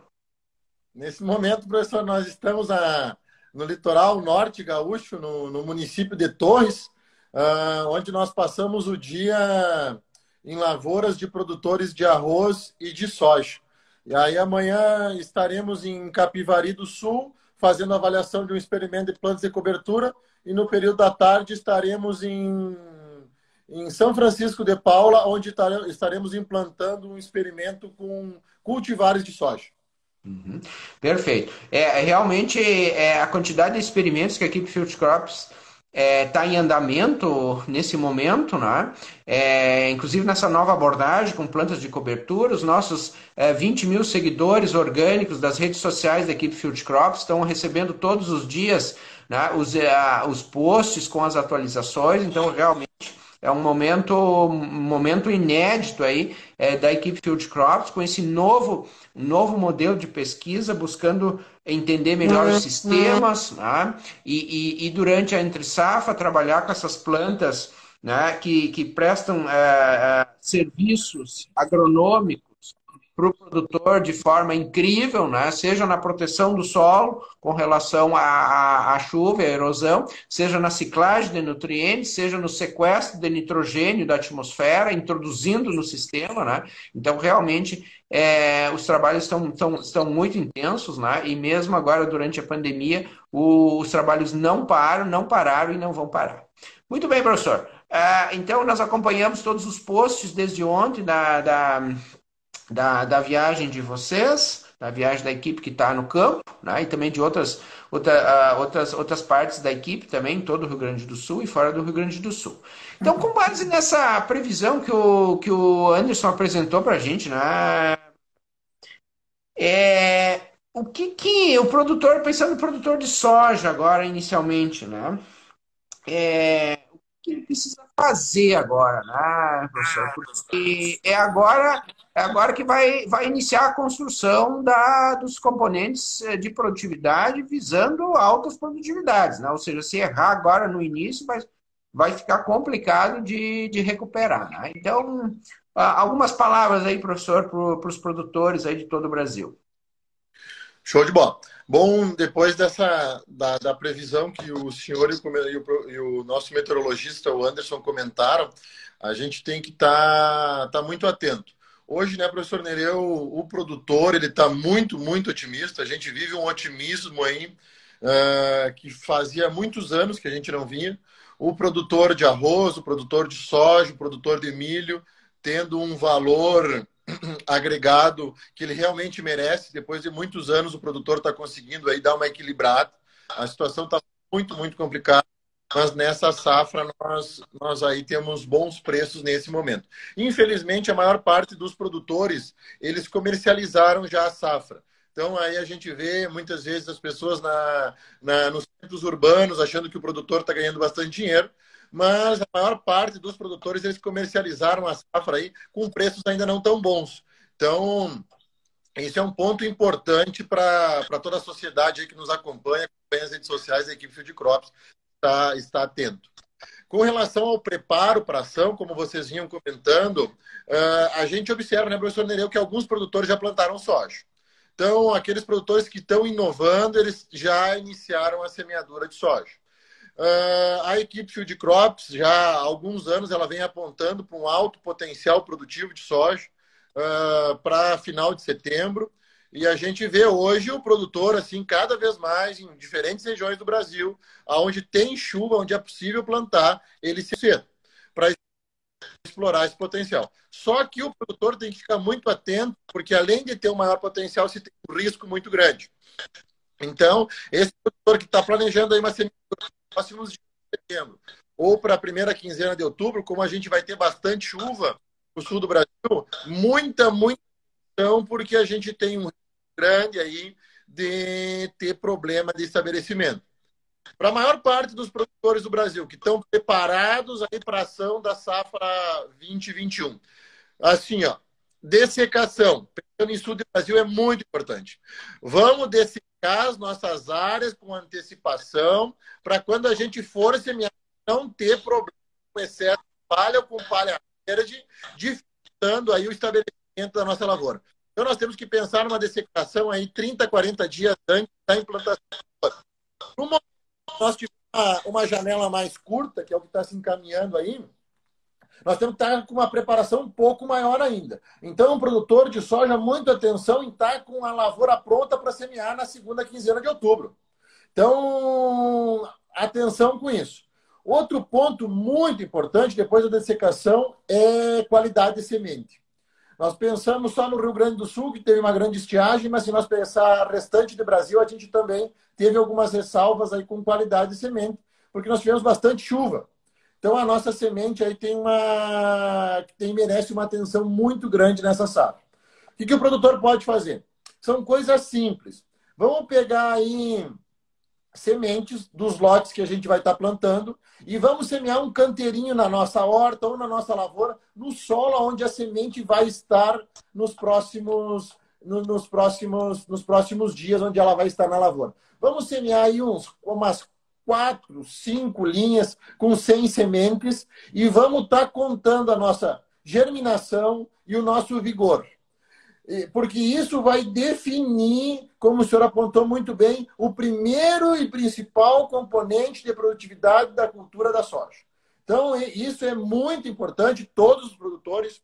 Nesse momento, professor, nós estamos no litoral norte gaúcho, no município de Torres, onde nós passamos o dia em lavouras de produtores de arroz e de soja. E aí amanhã estaremos em Capivari do Sul, fazendo avaliação de um experimento de plantas de cobertura, e no período da tarde estaremos em São Francisco de Paula, onde estaremos implantando um experimento com cultivares de soja. Uhum. Perfeito. Realmente a quantidade de experimentos que a equipe Field Crops está em andamento nesse momento, né? Inclusive nessa nova abordagem com plantas de cobertura, os nossos 20 mil seguidores orgânicos das redes sociais da equipe Field Crops estão recebendo todos os dias, né, os posts com as atualizações, então realmente é um momento inédito aí da equipe Field Crops, com esse novo modelo de pesquisa, buscando entender melhor os sistemas, né? E durante a entre-safra trabalhar com essas plantas, né, que prestam serviços agronômicos para o produtor de forma incrível, né? Seja na proteção do solo com relação à chuva e à erosão, seja na ciclagem de nutrientes, seja no sequestro de nitrogênio da atmosfera, introduzindo no sistema, né? Então, realmente, os trabalhos estão muito intensos, né? E mesmo agora, durante a pandemia, os trabalhos não pararam e não vão parar. Muito bem, professor. Então, nós acompanhamos todos os posts desde ontem da viagem de vocês, da viagem da equipe que está no campo, né? E também de outras partes da equipe também, em todo o Rio Grande do Sul e fora do Rio Grande do Sul. Então, com base nessa previsão que o Anderson apresentou para a gente, né? O que o produtor, pensando no produtor de soja agora, inicialmente, né? O que ele precisa fazer agora, né, professor? Porque é agora que vai iniciar a construção dos componentes de produtividade visando altas produtividades, né? Ou seja, se errar agora no início, vai ficar complicado de recuperar, né? Então, algumas palavras aí, professor, para os produtores aí de todo o Brasil. Show de bola. Bom, depois da previsão que o senhor e o nosso meteorologista, o Anderson, comentaram, a gente tem que tá muito atento. Hoje, né, professor Nereu, o produtor ele está muito, muito otimista. A gente vive um otimismo aí que fazia muitos anos que a gente não vinha. O produtor de arroz, o produtor de soja, o produtor de milho, tendo um valor agregado que ele realmente merece. Depois de muitos anos, o produtor está conseguindo aí dar uma equilibrada. A situação está muito, muito complicada, mas nessa safra nós aí temos bons preços nesse momento. Infelizmente, a maior parte dos produtores, eles comercializaram já a safra. Então, aí a gente vê muitas vezes as pessoas nos centros urbanos achando que o produtor está ganhando bastante dinheiro, mas a maior parte dos produtores eles comercializaram a safra aí com preços ainda não tão bons. Então, esse é um ponto importante para toda a sociedade aí que nos acompanha as redes sociais da equipe Field Crops está atento. Com relação ao preparo para a ação, como vocês vinham comentando, a gente observa, né, professor Nereu, que alguns produtores já plantaram soja. Então, aqueles produtores que estão inovando, eles já iniciaram a semeadura de soja. A equipe Field Crops, já há alguns anos, ela vem apontando para um alto potencial produtivo de soja para final de setembro. E a gente vê hoje o produtor, assim, cada vez mais em diferentes regiões do Brasil, onde tem chuva, onde é possível plantar, ele se cedo para explorar esse potencial. Só que o produtor tem que ficar muito atento, porque além de ter um maior potencial, se tem um risco muito grande. Então, esse produtor que está planejando aí uma semeadura nos próximos dias de setembro, ou para a primeira quinzena de outubro, como a gente vai ter bastante chuva no sul do Brasil, muita atenção, porque a gente tem um risco grande aí de ter problema de estabelecimento. Para a maior parte dos produtores do Brasil que estão preparados aí para a ação da safra 2021, assim, ó, dessecação, pensando em sul do Brasil, é muito importante. Vamos dessecar as nossas áreas com antecipação, para quando a gente for semear, não ter problema com excesso de palha ou com palha verde, dificultando aí o estabelecimento da nossa lavoura. Então, nós temos que pensar numa dessecação aí 30, 40 dias antes da implantação. No momento que nós tivermos uma janela mais curta, que é o que está se encaminhando aí, nós temos que estar com uma preparação um pouco maior ainda. Então, o produtor de soja, muita atenção em estar com a lavoura pronta para semear na segunda quinzena de outubro. Então, atenção com isso. Outro ponto muito importante, depois da dessecação, é qualidade de semente. Nós pensamos só no Rio Grande do Sul, que teve uma grande estiagem, mas se nós pensar restante do Brasil, a gente também teve algumas ressalvas aí com qualidade de semente, porque nós tivemos bastante chuva. Então, a nossa semente aí merece uma atenção muito grande nessa safra. O que o produtor pode fazer? São coisas simples. Vamos pegar aí sementes dos lotes que a gente vai estar plantando e vamos semear um canteirinho na nossa horta ou na nossa lavoura, no solo onde a semente vai estar nos próximos dias, onde ela vai estar na lavoura. Vamos semear aí umas 4, 5 linhas com 100 sementes e vamos estar contando a nossa germinação e o nosso vigor. Porque isso vai definir, como o senhor apontou muito bem, o primeiro e principal componente de produtividade da cultura da soja. Então, isso é muito importante, todos os produtores,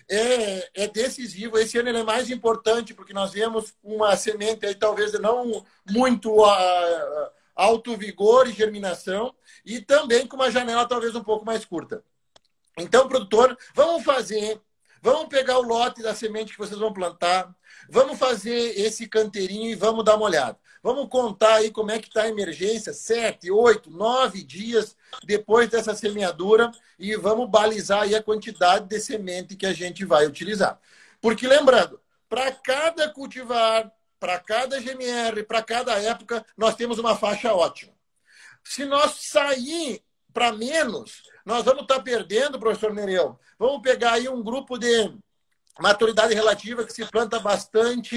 é decisivo. Esse ano ele é mais importante, porque nós vemos uma semente aí, talvez não muito alto vigor e germinação, e também com uma janela talvez um pouco mais curta. Então, produtor, vamos pegar o lote da semente que vocês vão plantar, vamos fazer esse canteirinho e vamos dar uma olhada. Vamos contar aí como é que está a emergência, 7, 8, 9 dias depois dessa semeadura e vamos balizar aí a quantidade de semente que a gente vai utilizar. Porque lembrando, para cada cultivar, para cada GMR, para cada época, nós temos uma faixa ótima. Se nós sair para menos, nós vamos estar perdendo, professor Nereu. Vamos pegar aí um grupo de maturidade relativa que se planta bastante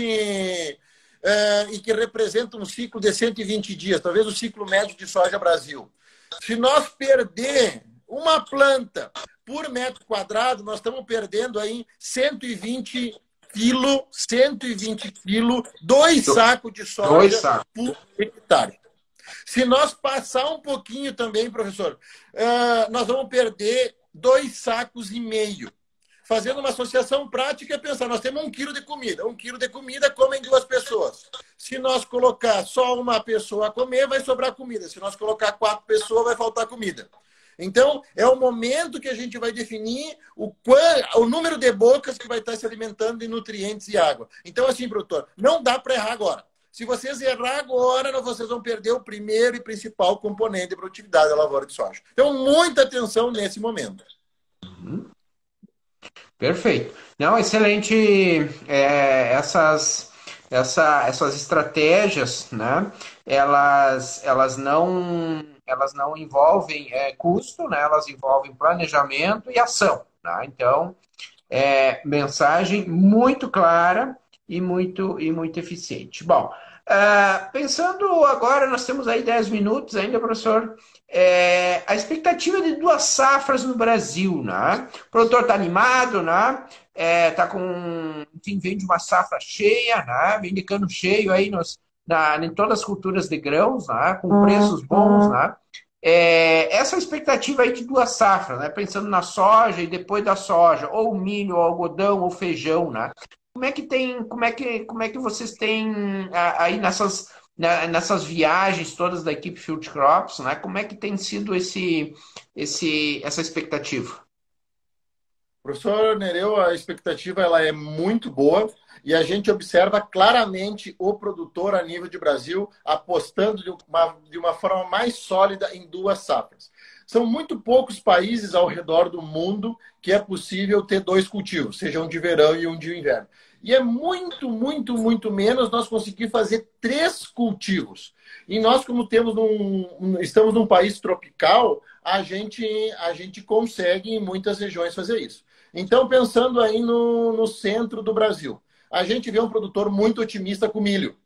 e que representa um ciclo de 120 dias, talvez o ciclo médio de soja Brasil. Se nós perder uma planta por metro quadrado, nós estamos perdendo aí 120 quilos, 2 sacos de soja por hectare. Se nós passar um pouquinho também, professor, nós vamos perder 2,5 sacos. Fazendo uma associação prática, é pensar, nós temos 1 quilo de comida. 1 quilo de comida comem 2 pessoas. Se nós colocar só uma pessoa a comer, vai sobrar comida. Se nós colocar 4 pessoas, vai faltar comida. Então, é o momento que a gente vai definir o número de bocas que vai estar se alimentando de nutrientes e água. Então, assim, produtor, não dá para errar agora. Se vocês errar agora, vocês vão perder o primeiro e principal componente de produtividade da lavoura de soja. Então, muita atenção nesse momento. Perfeito. Não, excelente. Essas estratégias, né? Elas não envolvem custo, né? Elas envolvem planejamento e ação, né? Então, mensagem muito clara e muito eficiente. Bom, pensando agora, nós temos aí 10 minutos ainda, professor. A expectativa de 2 safras no Brasil, né? O produtor está animado, né? Enfim, vem de uma safra cheia, né? Vem de cano cheio aí em todas as culturas de grãos, né? Com preços bons, né? Essa expectativa aí de 2 safras, né? Pensando na soja e depois da soja, ou milho, ou algodão, ou feijão, né? Como é que vocês têm aí nessas viagens todas da equipe Field Crops, né? Como é que tem sido essa expectativa? Professor Nereu, a expectativa ela é muito boa e a gente observa claramente o produtor a nível de Brasil apostando de uma forma mais sólida em 2 safras. São muito poucos países ao redor do mundo que é possível ter 2 cultivos, seja um de verão e um de inverno. E é muito, muito, muito menos nós conseguir fazer 3 cultivos. E nós, como estamos num país tropical, a gente consegue em muitas regiões fazer isso. Então, pensando aí no centro do Brasil, a gente vê um produtor muito otimista com milho.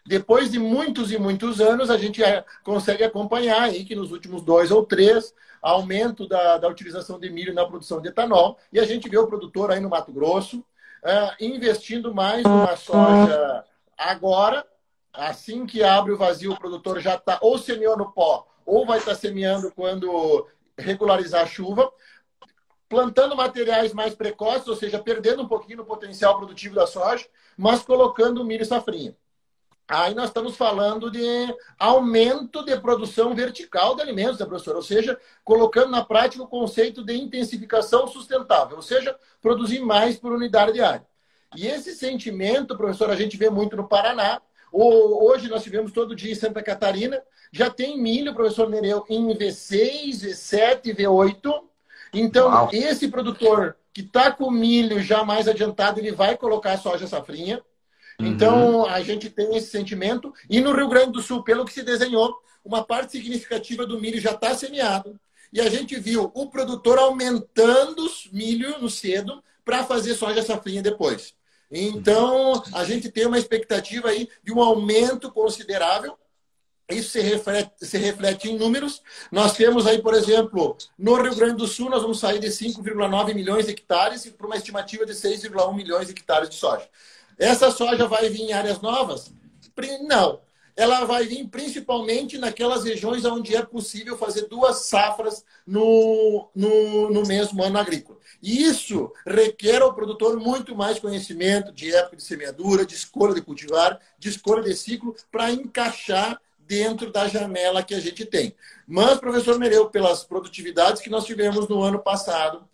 Depois de muitos e muitos anos, a gente consegue acompanhar aí que nos últimos 2 ou 3, aumento da utilização de milho na produção de etanol. E a gente vê o produtor aí no Mato Grosso investindo mais numa soja agora. Assim que abre o vazio, o produtor já está ou semeou no pó, ou vai estar semeando quando regularizar a chuva. Plantando materiais mais precoces, ou seja, perdendo um pouquinho no potencial produtivo da soja, mas colocando milho e safrinha. Aí nós estamos falando de aumento de produção vertical de alimentos, né, professor? Ou seja, colocando na prática o conceito de intensificação sustentável, ou seja, produzir mais por unidade de área. E esse sentimento, professor, a gente vê muito no Paraná. Hoje nós tivemos todo dia em Santa Catarina. Já tem milho, professor Nereu, em V6, V7, V8. Então, uau, esse produtor que está com milho já mais adiantado, ele vai colocar a soja safrinha. Então, a gente tem esse sentimento. E no Rio Grande do Sul, pelo que se desenhou, uma parte significativa do milho já está semeado. E a gente viu o produtor aumentando os milho no cedo para fazer soja safrinha depois. Então, a gente tem uma expectativa aí de um aumento considerável. Isso se reflete em números. Nós temos aí, por exemplo, no Rio Grande do Sul, nós vamos sair de 5,9 milhões de hectares para uma estimativa de 6,1 milhões de hectares de soja. Essa soja vai vir em áreas novas? Não. Ela vai vir principalmente naquelas regiões onde é possível fazer 2 safras no mesmo ano agrícola. E isso requer ao produtor muito mais conhecimento de época de semeadura, de escolha de cultivar, de escolha de ciclo, para encaixar dentro da janela que a gente tem. Mas, professor Nereu, pelas produtividades que nós tivemos no ano passado,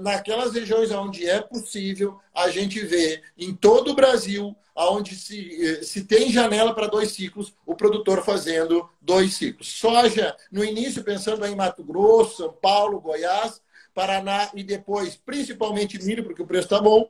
naquelas regiões onde é possível, a gente vê em todo o Brasil, onde se tem janela para 2 ciclos, o produtor fazendo 2 ciclos. Soja, no início, pensando em Mato Grosso, São Paulo, Goiás, Paraná e depois, principalmente milho, porque o preço está bom.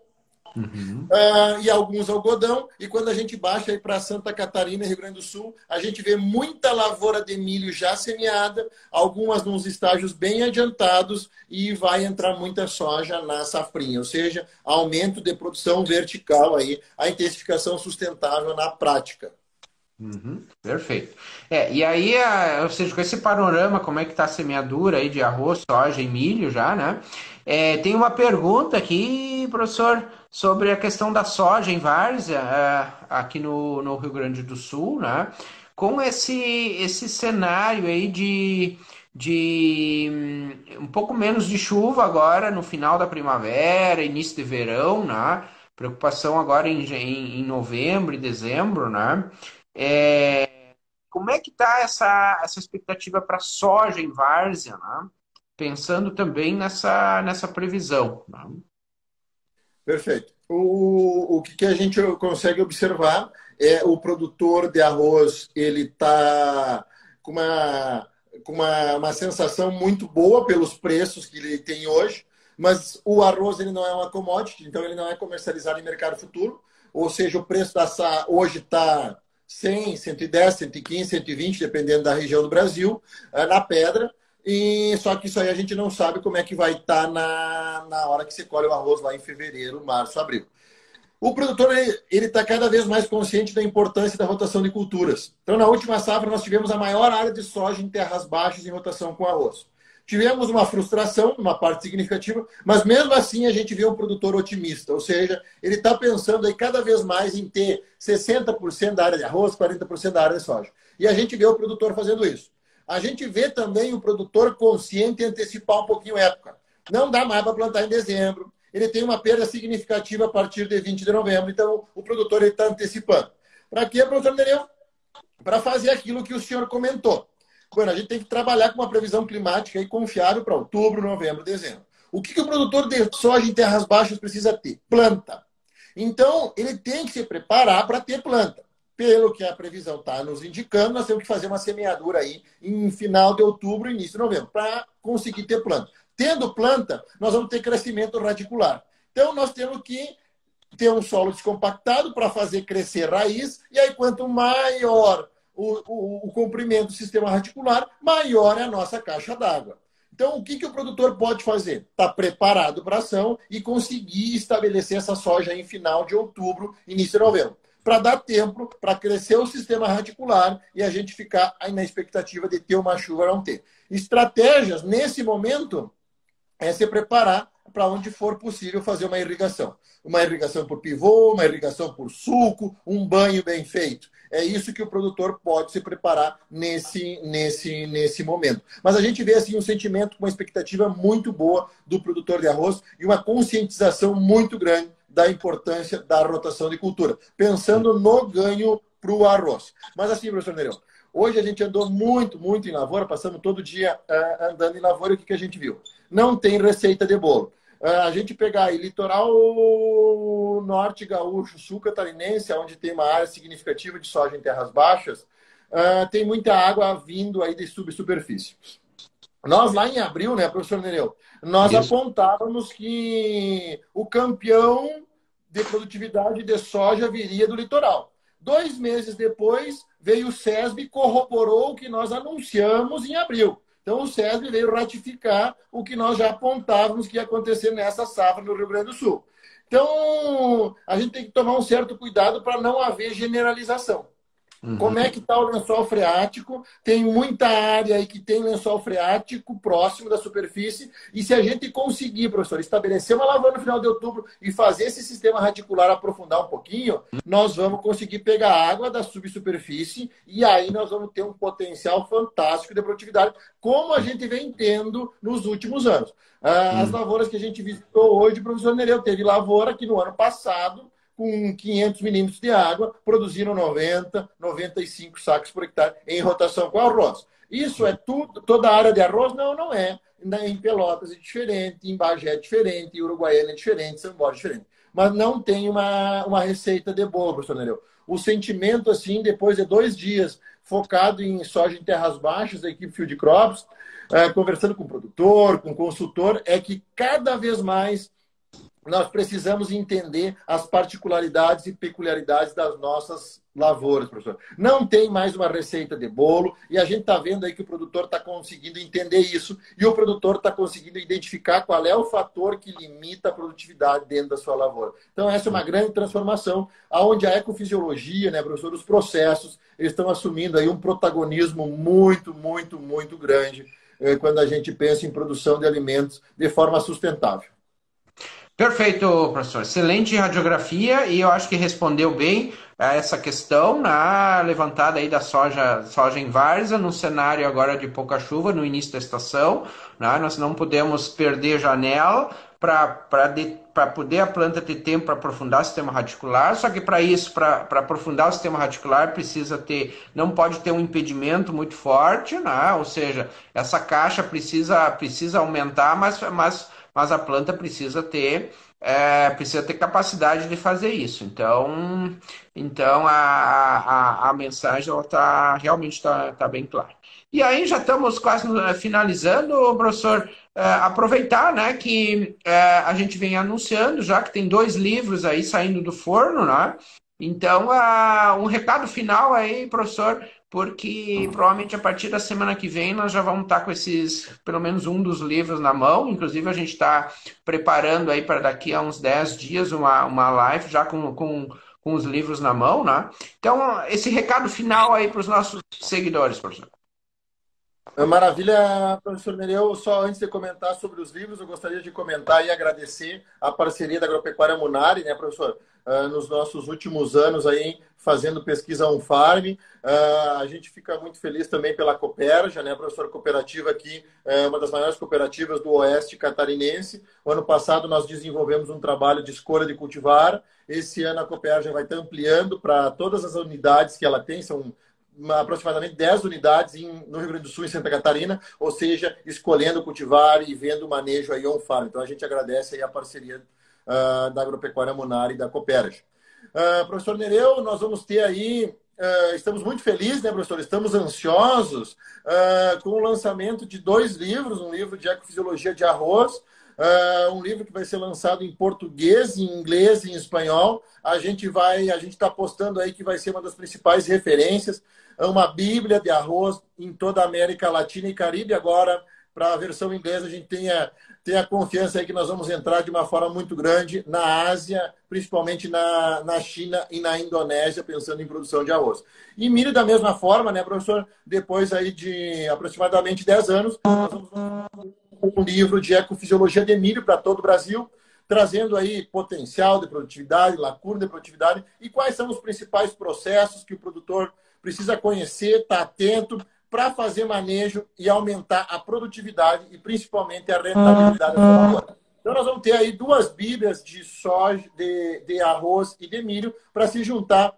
E alguns algodão. E quando a gente baixa aí para Santa Catarina e Rio Grande do Sul, a gente vê muita lavoura de milho já semeada, algumas nos estágios bem adiantados, e vai entrar muita soja na safrinha, ou seja, aumento de produção vertical aí, a intensificação sustentável na prática. Perfeito. E aí, ou seja, com esse panorama, como é que está a semeadura aí de arroz, soja e milho já, né? Tem uma pergunta aqui, professor, sobre a questão da soja em várzea, aqui no Rio Grande do Sul, né? Com esse cenário aí de um pouco menos de chuva agora no final da primavera, início de verão, né? Preocupação agora em novembro e dezembro, né? Como é que está essa expectativa para soja em várzea, né? Pensando também nessa previsão, né? Perfeito. O que a gente consegue observar é o produtor de arroz, ele está com uma sensação muito boa pelos preços que ele tem hoje, mas o arroz ele não é uma commodity, então ele não é comercializado em mercado futuro, ou seja, o preço hoje está 100, 110, 115, 120, dependendo da região do Brasil, na pedra. Só que isso aí a gente não sabe como é que vai estar na hora que você colhe o arroz lá em fevereiro, março, abril. O produtor ele está cada vez mais consciente da importância da rotação de culturas. Então, na última safra, nós tivemos a maior área de soja em terras baixas em rotação com arroz. Tivemos uma frustração, uma parte significativa, mas mesmo assim a gente vê um produtor otimista, ou seja, ele está pensando aí cada vez mais em ter 60% da área de arroz, 40% da área de soja. E a gente vê o produtor fazendo isso. A gente vê também o produtor consciente em antecipar um pouquinho a época. Não dá mais para plantar em dezembro. Ele tem uma perda significativa a partir de 20 de novembro. Então, o produtor está antecipando. Para quê, professor Nereu? Para fazer aquilo que o senhor comentou. Bueno, a gente tem que trabalhar com uma previsão climática aí confiável para outubro, novembro, dezembro. O que o produtor de soja em terras baixas precisa ter? Planta. Então, ele tem que se preparar para ter planta. Pelo que a previsão está nos indicando, nós temos que fazer uma semeadura aí em final de outubro, início de novembro, para conseguir ter planta. Tendo planta, nós vamos ter crescimento radicular. Então, nós temos que ter um solo descompactado para fazer crescer raiz, e aí quanto maior o comprimento do sistema radicular, maior é a nossa caixa d'água. Então, o que o produtor pode fazer? Está preparado para a ação e conseguir estabelecer essa soja em final de outubro, início de novembro, para dar tempo para crescer o sistema radicular e a gente ficar aí na expectativa de ter uma chuva ou não ter. Estratégias, nesse momento, é se preparar para onde for possível fazer uma irrigação. Uma irrigação por pivô, uma irrigação por sulco, um banho bem feito. É isso que o produtor pode se preparar nesse momento. Mas a gente vê assim, um sentimento, uma expectativa muito boa do produtor de arroz e uma conscientização muito grande da importância da rotação de cultura, pensando no ganho para o arroz. Mas assim, professor Nereu, hoje a gente andou muito em lavoura, passamos todo dia andando em lavoura, e o que a gente viu? Não tem receita de bolo. A gente pegar aí litoral norte gaúcho, sul catarinense, onde tem uma área significativa de soja em terras baixas, tem muita água vindo aí de subsuperfície. Nós lá em abril, né, professor Nereu, nós apontávamos que o campeão de produtividade de soja viria do litoral. 2 meses depois, veio o SESB e corroborou o que nós anunciamos em abril. Então, o SESB veio ratificar o que nós já apontávamos que ia acontecer nessa safra no Rio Grande do Sul. Então, a gente tem que tomar um certo cuidado para não haver generalização. Como é que está o lençol freático? Tem muita área aí que tem lençol freático próximo da superfície. E se a gente conseguir, professor, estabelecer uma lavoura no final de outubro e fazer esse sistema radicular aprofundar um pouquinho, nós vamos conseguir pegar água da subsuperfície e aí nós vamos ter um potencial fantástico de produtividade, como a gente vem tendo nos últimos anos. As lavouras que a gente visitou hoje, professor Nereu, teve lavoura que no ano passado, com 500 milímetros de água, produziram 90, 95 sacos por hectare em rotação com arroz. Isso é tudo, toda a área de arroz? Não, não é. Em Pelotas é diferente, em Bagé é diferente, em Uruguaiana é diferente, São Borja é diferente. Mas não tem uma receita de bolo, professor Nereu. O sentimento, assim, depois de 2 dias focado em soja em terras baixas, da equipe Field Crops, conversando com o produtor, com o consultor, é que cada vez mais nós precisamos entender as particularidades e peculiaridades das nossas lavouras, professor. Não tem mais uma receita de bolo e a gente está vendo aí que o produtor está conseguindo entender isso e o produtor está conseguindo identificar qual é o fator que limita a produtividade dentro da sua lavoura. Então, essa é uma grande transformação, onde a ecofisiologia, né, professor, os processos, eles estão assumindo aí um protagonismo muito, muito, muito grande quando a gente pensa em produção de alimentos de forma sustentável. Perfeito, professor. Excelente radiografia e eu acho que respondeu bem a essa questão na levantada aí da soja em várzea, num cenário agora de pouca chuva no início da estação, né? Nós não podemos perder janela para poder a planta ter tempo para aprofundar o sistema radicular, só que para isso, para aprofundar o sistema radicular, não pode ter um impedimento muito forte, né? Ou seja, essa caixa precisa aumentar, mas a planta precisa ter capacidade de fazer isso. Então a mensagem ela realmente está bem clara. E aí já estamos quase finalizando, professor. Aproveitar, né, que a gente vem anunciando já que tem 2 livros aí saindo do forno, né? Então, um recado final aí, professor, porque provavelmente a partir da semana que vem nós já vamos estar com pelo menos um dos livros na mão. Inclusive, a gente está preparando aí para daqui a uns 10 dias uma live já com os livros na mão, né? Então, esse recado final aí para os nossos seguidores, professor. Maravilha, professor Nereu. Só antes de comentar sobre os livros, eu gostaria de comentar e agradecer a parceria da Agropecuária Munari, né, professor? Nos nossos últimos anos aí, fazendo pesquisa on-farm. A gente fica muito feliz também pela Cooperja, né, professor? Cooperativa aqui, uma das maiores cooperativas do Oeste Catarinense. O ano passado nós desenvolvemos um trabalho de escolha de cultivar. Esse ano a Cooperja vai estar ampliando para todas as unidades que ela tem, são aproximadamente 10 unidades no Rio Grande do Sul e Santa Catarina, ou seja, escolhendo cultivar e vendo o manejo aí on-farm. Então, a gente agradece aí a parceria da Agropecuária Munari e da Cooperja. Professor Nereu, nós vamos ter aí, estamos muito felizes, né, professor? Estamos ansiosos com o lançamento de 2 livros, um livro de ecofisiologia de arroz, um livro que vai ser lançado em português, em inglês e em espanhol. A gente está apostando aí que vai ser uma das principais referências, uma bíblia de arroz em toda a América Latina e Caribe. Agora, para a versão inglesa, a gente tem a confiança aí que nós vamos entrar de uma forma muito grande na Ásia, principalmente na China e na Indonésia, pensando em produção de arroz. E milho da mesma forma, né, professor? Depois aí de aproximadamente 10 anos, nós vamos um livro de ecofisiologia de milho para todo o Brasil, trazendo aí potencial de produtividade, lacuna de produtividade e quais são os principais processos que o produtor precisa conhecer, estar atento para fazer manejo e aumentar a produtividade e principalmente a rentabilidade da sua lavoura. Então nós vamos ter aí 2 bíblias de soja, de arroz e de milho para se juntar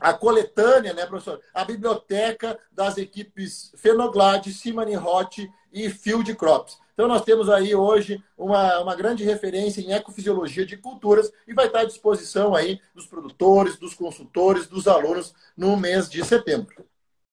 a coletânea, né, professor? A biblioteca das equipes Fenoglade, Simani Hot e Field Crops. Então, nós temos aí hoje uma grande referência em ecofisiologia de culturas e vai estar à disposição aí dos produtores, dos consultores, dos alunos no mês de setembro.